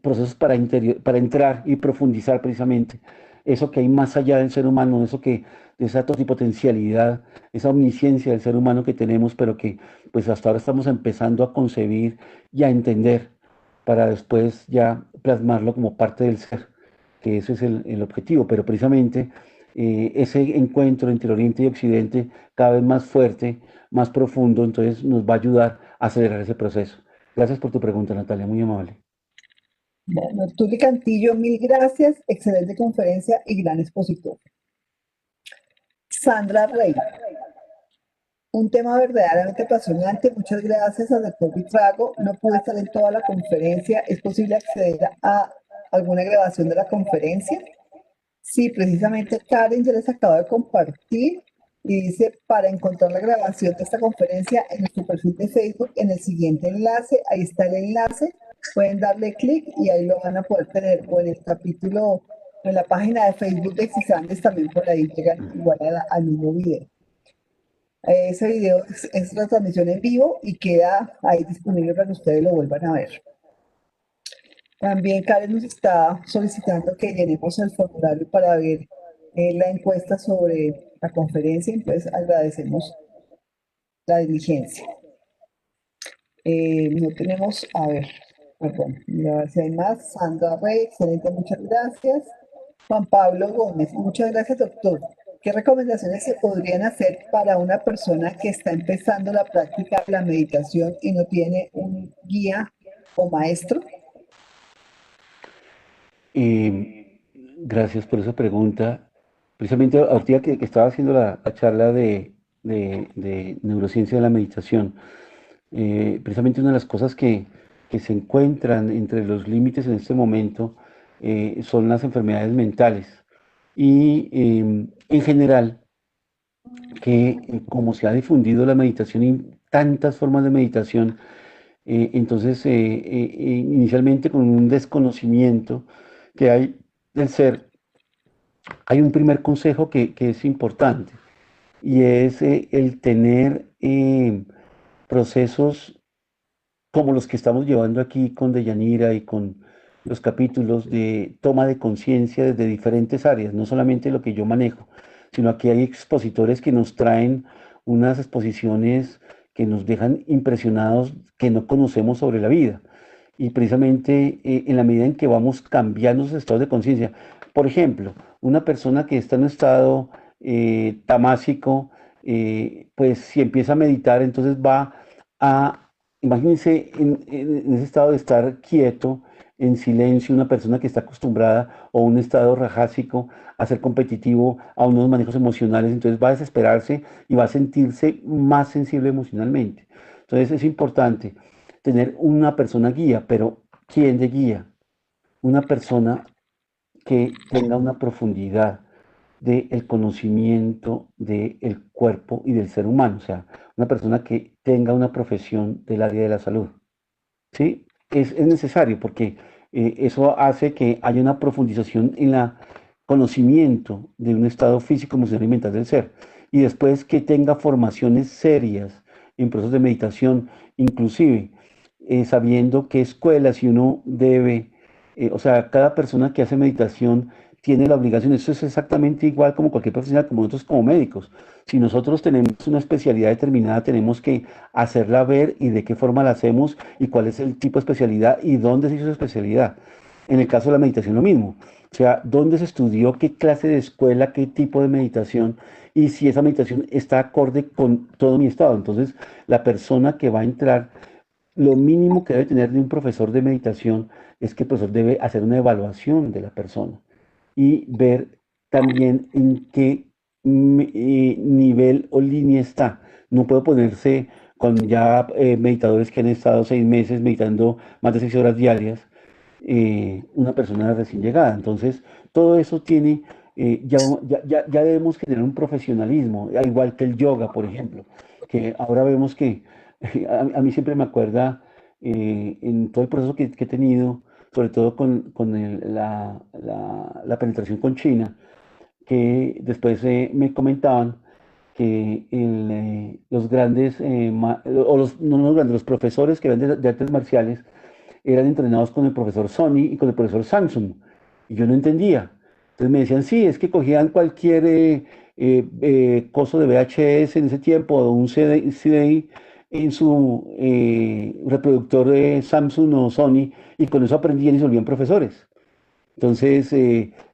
procesos para entrar y profundizar precisamente eso que hay más allá del ser humano, eso que, esa totipotencialidad, esa omnisciencia del ser humano que tenemos, pero que pues hasta ahora estamos empezando a concebir y a entender para después ya plasmarlo como parte del ser, que ese es el objetivo, pero precisamente ese encuentro entre Oriente y Occidente cada vez más fuerte, más profundo, entonces nos va a ayudar a acelerar ese proceso. Gracias por tu pregunta, Natalia, muy amable. Bueno, Tuli Cantillo, mil gracias. Excelente conferencia y gran expositor. Sandra Rey, un tema verdaderamente apasionante. Muchas gracias al doctor Vitrago. No pude estar en toda la conferencia. ¿Es posible acceder a alguna grabación de la conferencia? Sí, precisamente Karen ya les acabo de compartir y dice para encontrar la grabación de esta conferencia en su perfil de Facebook, en el siguiente enlace, ahí está el enlace, pueden darle clic y ahí lo van a poder tener, o en el capítulo, en la página de Facebook de Xisandes también por ahí llegan igual al mismo video. Ese video es la transmisión en vivo y queda ahí disponible para que ustedes lo vuelvan a ver. También Karen nos está solicitando que llenemos el formulario para ver la encuesta sobre la conferencia, entonces agradecemos la diligencia. No tenemos, a ver, perdón, a ver si hay más. Sandra Rey, excelente, muchas gracias. Juan Pablo Gómez, muchas gracias, doctor. ¿Qué recomendaciones se podrían hacer para una persona que está empezando la práctica de la meditación y no tiene un guía o maestro? Gracias por esa pregunta. Precisamente ahorita que estaba haciendo la charla de neurociencia de la meditación, precisamente una de las cosas que se encuentran entre los límites en este momento son las enfermedades mentales. Y en general, que como se ha difundido la meditación y tantas formas de meditación, entonces inicialmente con un desconocimiento que hay del ser, hay un primer consejo que es importante y es el tener procesos como los que estamos llevando aquí con Deyanira y con los capítulos de toma de conciencia desde diferentes áreas, no solamente lo que yo manejo, sino aquí hay expositores que nos traen unas exposiciones que nos dejan impresionados que no conocemos sobre la vida. Y precisamente en la medida en que vamos cambiando los estados de conciencia, por ejemplo, una persona que está en un estado tamásico, pues si empieza a meditar, entonces va a, imagínense en ese estado de estar quieto, en silencio, una persona que está acostumbrada o un estado rajásico a ser competitivo, a unos manejos emocionales, entonces va a desesperarse y va a sentirse más sensible emocionalmente. Entonces es importante tener una persona guía, pero ¿quién de guía? Una persona que tenga una profundidad del conocimiento del cuerpo y del ser humano, o sea, una persona que tenga una profesión del área de la salud. ¿Sí? Es necesario porque eso hace que haya una profundización en el conocimiento de un estado físico, emocional y mental del ser. Y después que tenga formaciones serias en procesos de meditación, inclusive sabiendo qué escuelas y uno debe, o sea, cada persona que hace meditación tiene la obligación, eso es exactamente igual como cualquier profesional, como nosotros como médicos. Si nosotros tenemos una especialidad determinada, tenemos que hacerla ver y de qué forma la hacemos y cuál es el tipo de especialidad y dónde se hizo esa especialidad. En el caso de la meditación, lo mismo. O sea, dónde se estudió, qué clase de escuela, qué tipo de meditación y si esa meditación está acorde con todo mi estado. Entonces, la persona que va a entrar, lo mínimo que debe tener de un profesor de meditación es que el profesor debe hacer una evaluación de la persona y ver también en qué nivel o línea está. No puede ponerse con ya meditadores que han estado 6 meses meditando más de 6 horas diarias, una persona recién llegada. Entonces, todo eso tiene, ya debemos generar un profesionalismo, al igual que el yoga, por ejemplo, que ahora vemos que a mí siempre me acuerda en todo el proceso que he tenido, sobre todo con la penetración con China, que después me comentaban que los grandes, o no los grandes, los profesores que ven de artes marciales eran entrenados con el profesor Sony y con el profesor Samsung. Y yo no entendía. Entonces me decían, sí, es que cogían cualquier coso de VHS en ese tiempo, o un CD en su reproductor de Samsung o Sony, y con eso aprendían y se volvían profesores. Entonces,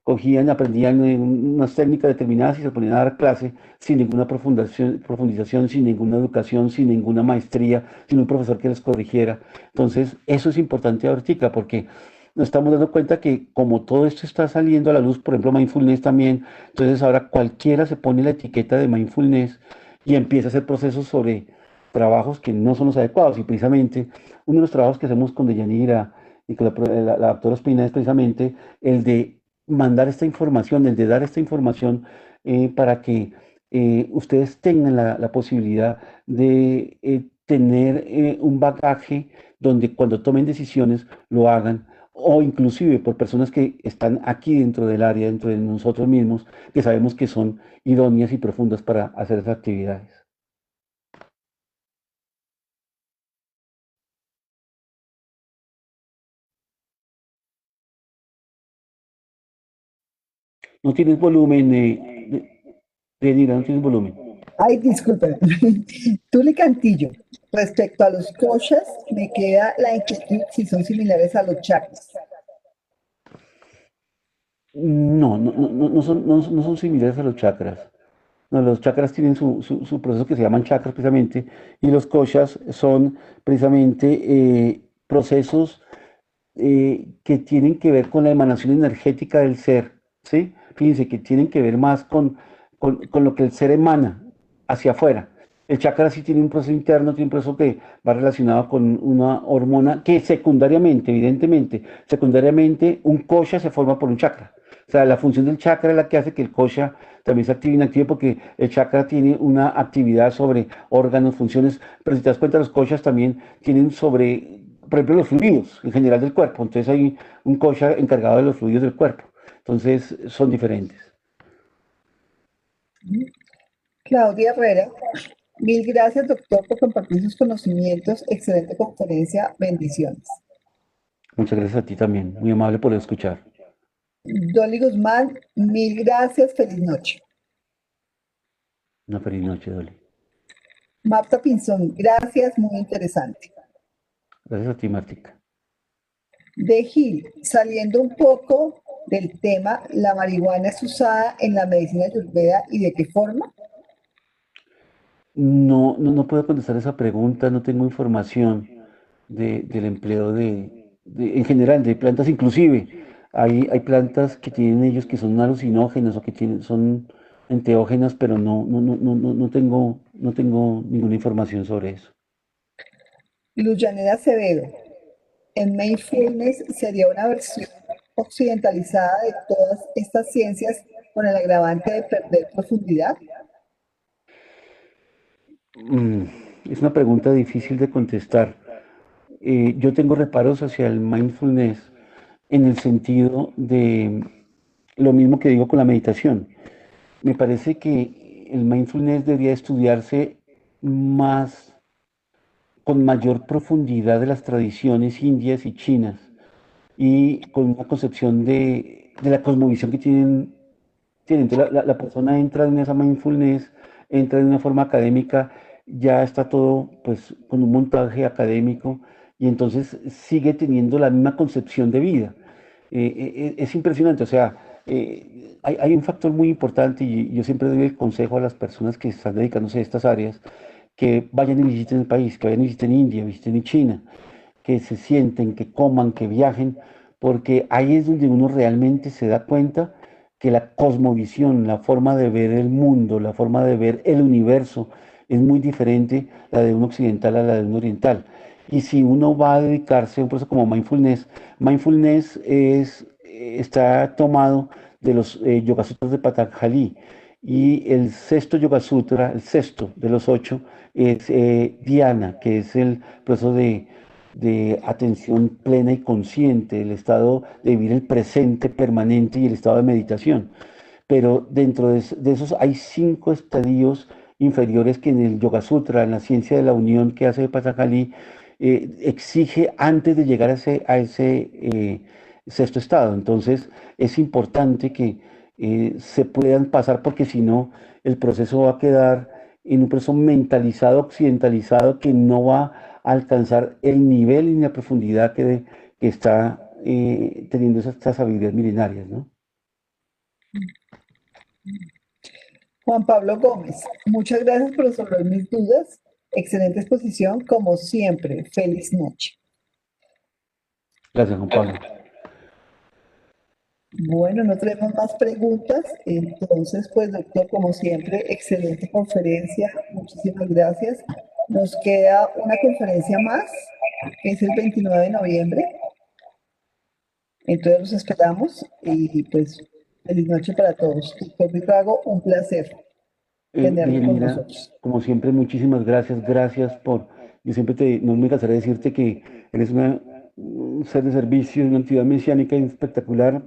cogían, aprendían unas técnicas determinadas y se ponían a dar clase sin ninguna profundización, sin ninguna educación, sin ninguna maestría, sin un profesor que les corrigiera. Entonces, eso es importante ahorita porque nos estamos dando cuenta que como todo esto está saliendo a la luz, por ejemplo, mindfulness también, entonces ahora cualquiera se pone la etiqueta de mindfulness y empieza a hacer procesos sobre trabajos que no son los adecuados. Y precisamente uno de los trabajos que hacemos con Deyanira y con la doctora Espina es precisamente el de mandar esta información, el de dar esta información para que ustedes tengan la posibilidad de tener un bagaje donde cuando tomen decisiones lo hagan, o inclusive por personas que están aquí dentro del área, dentro de nosotros mismos, que sabemos que son idóneas y profundas para hacer esas actividades. No tienes volumen, Deyanira, no tienes volumen. Ay, disculpen. Tuli Cantillo, respecto a los koshas, me queda la inquietud si son similares a los chakras. No son similares a los chakras. No, los chakras tienen su proceso que se llaman chakras precisamente, y los koshas son precisamente procesos que tienen que ver con la emanación energética del ser, ¿sí? Fíjense que tienen que ver más con lo que el ser emana hacia afuera. El chakra sí tiene un proceso interno, tiene un proceso que va relacionado con una hormona que secundariamente, evidentemente, secundariamente un kosha se forma por un chakra. O sea, la función del chakra es la que hace que el kosha también se active e inactive porque el chakra tiene una actividad sobre órganos, funciones, pero si te das cuenta, los koshas también tienen sobre, por ejemplo, los fluidos en general del cuerpo. Entonces hay un kosha encargado de los fluidos del cuerpo. Entonces son diferentes. Claudia Herrera, mil gracias, doctor, por compartir sus conocimientos. Excelente conferencia. Bendiciones. Muchas gracias a ti también. Muy amable por escuchar. Dolly Guzmán, mil gracias. Feliz noche. Una feliz noche, Dolly. Marta Pinzón, gracias. Muy interesante. Gracias a ti, Martica. De Gil, saliendo un poco del tema, ¿la marihuana es usada en la medicina ayurveda y de qué forma? No puedo contestar esa pregunta, no tengo información del empleo en general, de plantas, inclusive. Hay plantas que tienen ellos que son alucinógenas o que son enteógenas, pero no tengo ninguna información sobre eso. Luz Yanela Acevedo, en mindfulness sería una versión occidentalizada de todas estas ciencias con el agravante de perder profundidad. Mm, es una pregunta difícil de contestar. Yo tengo reparos hacia el mindfulness en el sentido de lo mismo que digo con la meditación. Me parece que el mindfulness debería estudiarse más con mayor profundidad de las tradiciones indias y chinas y con una concepción de la cosmovisión que tienen. Entonces la persona entra en esa mindfulness, entra de una forma académica, ya está todo pues con un montaje académico y entonces sigue teniendo la misma concepción de vida. Es impresionante, o sea, hay un factor muy importante y yo siempre doy el consejo a las personas que están dedicándose a estas áreas, que vayan y visiten el país, que vayan y visiten India, visiten China, que se sienten, que coman, que viajen, porque ahí es donde uno realmente se da cuenta que la cosmovisión, la forma de ver el mundo, la forma de ver el universo, es muy diferente la de un occidental a la de un oriental. Y si uno va a dedicarse a un proceso como mindfulness, mindfulness está tomado de los Yoga Sutras de Patanjali. Y el sexto Yoga Sutra, el sexto de los ocho, es Dhyana, que es el proceso de atención plena y consciente, el estado de vivir el presente permanente y el estado de meditación. Pero dentro de esos hay 5 estadios inferiores que en el Yoga Sutra, en la ciencia de la unión que hace Patanjali, exige antes de llegar a ese sexto estado. Entonces es importante que se puedan pasar porque si no, el proceso va a quedar en un proceso mentalizado, occidentalizado, que no va a alcanzar el nivel y la profundidad que está teniendo estas sabidurías milenarias, ¿no? Juan Pablo Gómez, muchas gracias por resolver mis dudas. Excelente exposición, como siempre. Feliz noche. Gracias, Juan Pablo. Bueno, no tenemos más preguntas. Entonces, pues, doctor, como siempre, excelente conferencia. Muchísimas gracias. Nos queda una conferencia más, que es el 29 de noviembre. Entonces, los esperamos y pues, feliz noche para todos. Doctor Vitrago, un placer tenerlo con Mira, nosotros. como siempre, muchísimas gracias, yo siempre no me cansaré de decirte que eres un ser de servicio, una entidad mesiánica espectacular.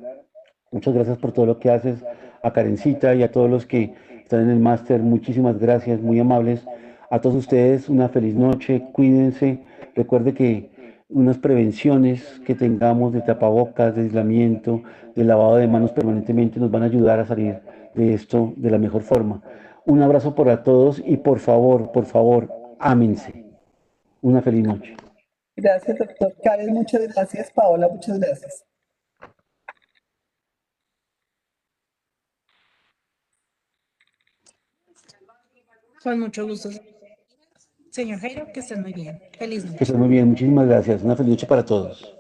Muchas gracias por todo lo que haces, a Karencita y a todos los que están en el máster, muchísimas gracias, muy amables. A todos ustedes, una feliz noche, cuídense. Recuerde que unas prevenciones que tengamos de tapabocas, de aislamiento, de lavado de manos permanentemente nos van a ayudar a salir de esto de la mejor forma. Un abrazo para todos y por favor, ámense. Una feliz noche. Gracias, doctor Karen. Muchas gracias. Paola, muchas gracias. Con mucho gusto, señor Jairo, que estén muy bien. Feliz Que noche. estén muy bien, muchísimas gracias. Una feliz noche para todos.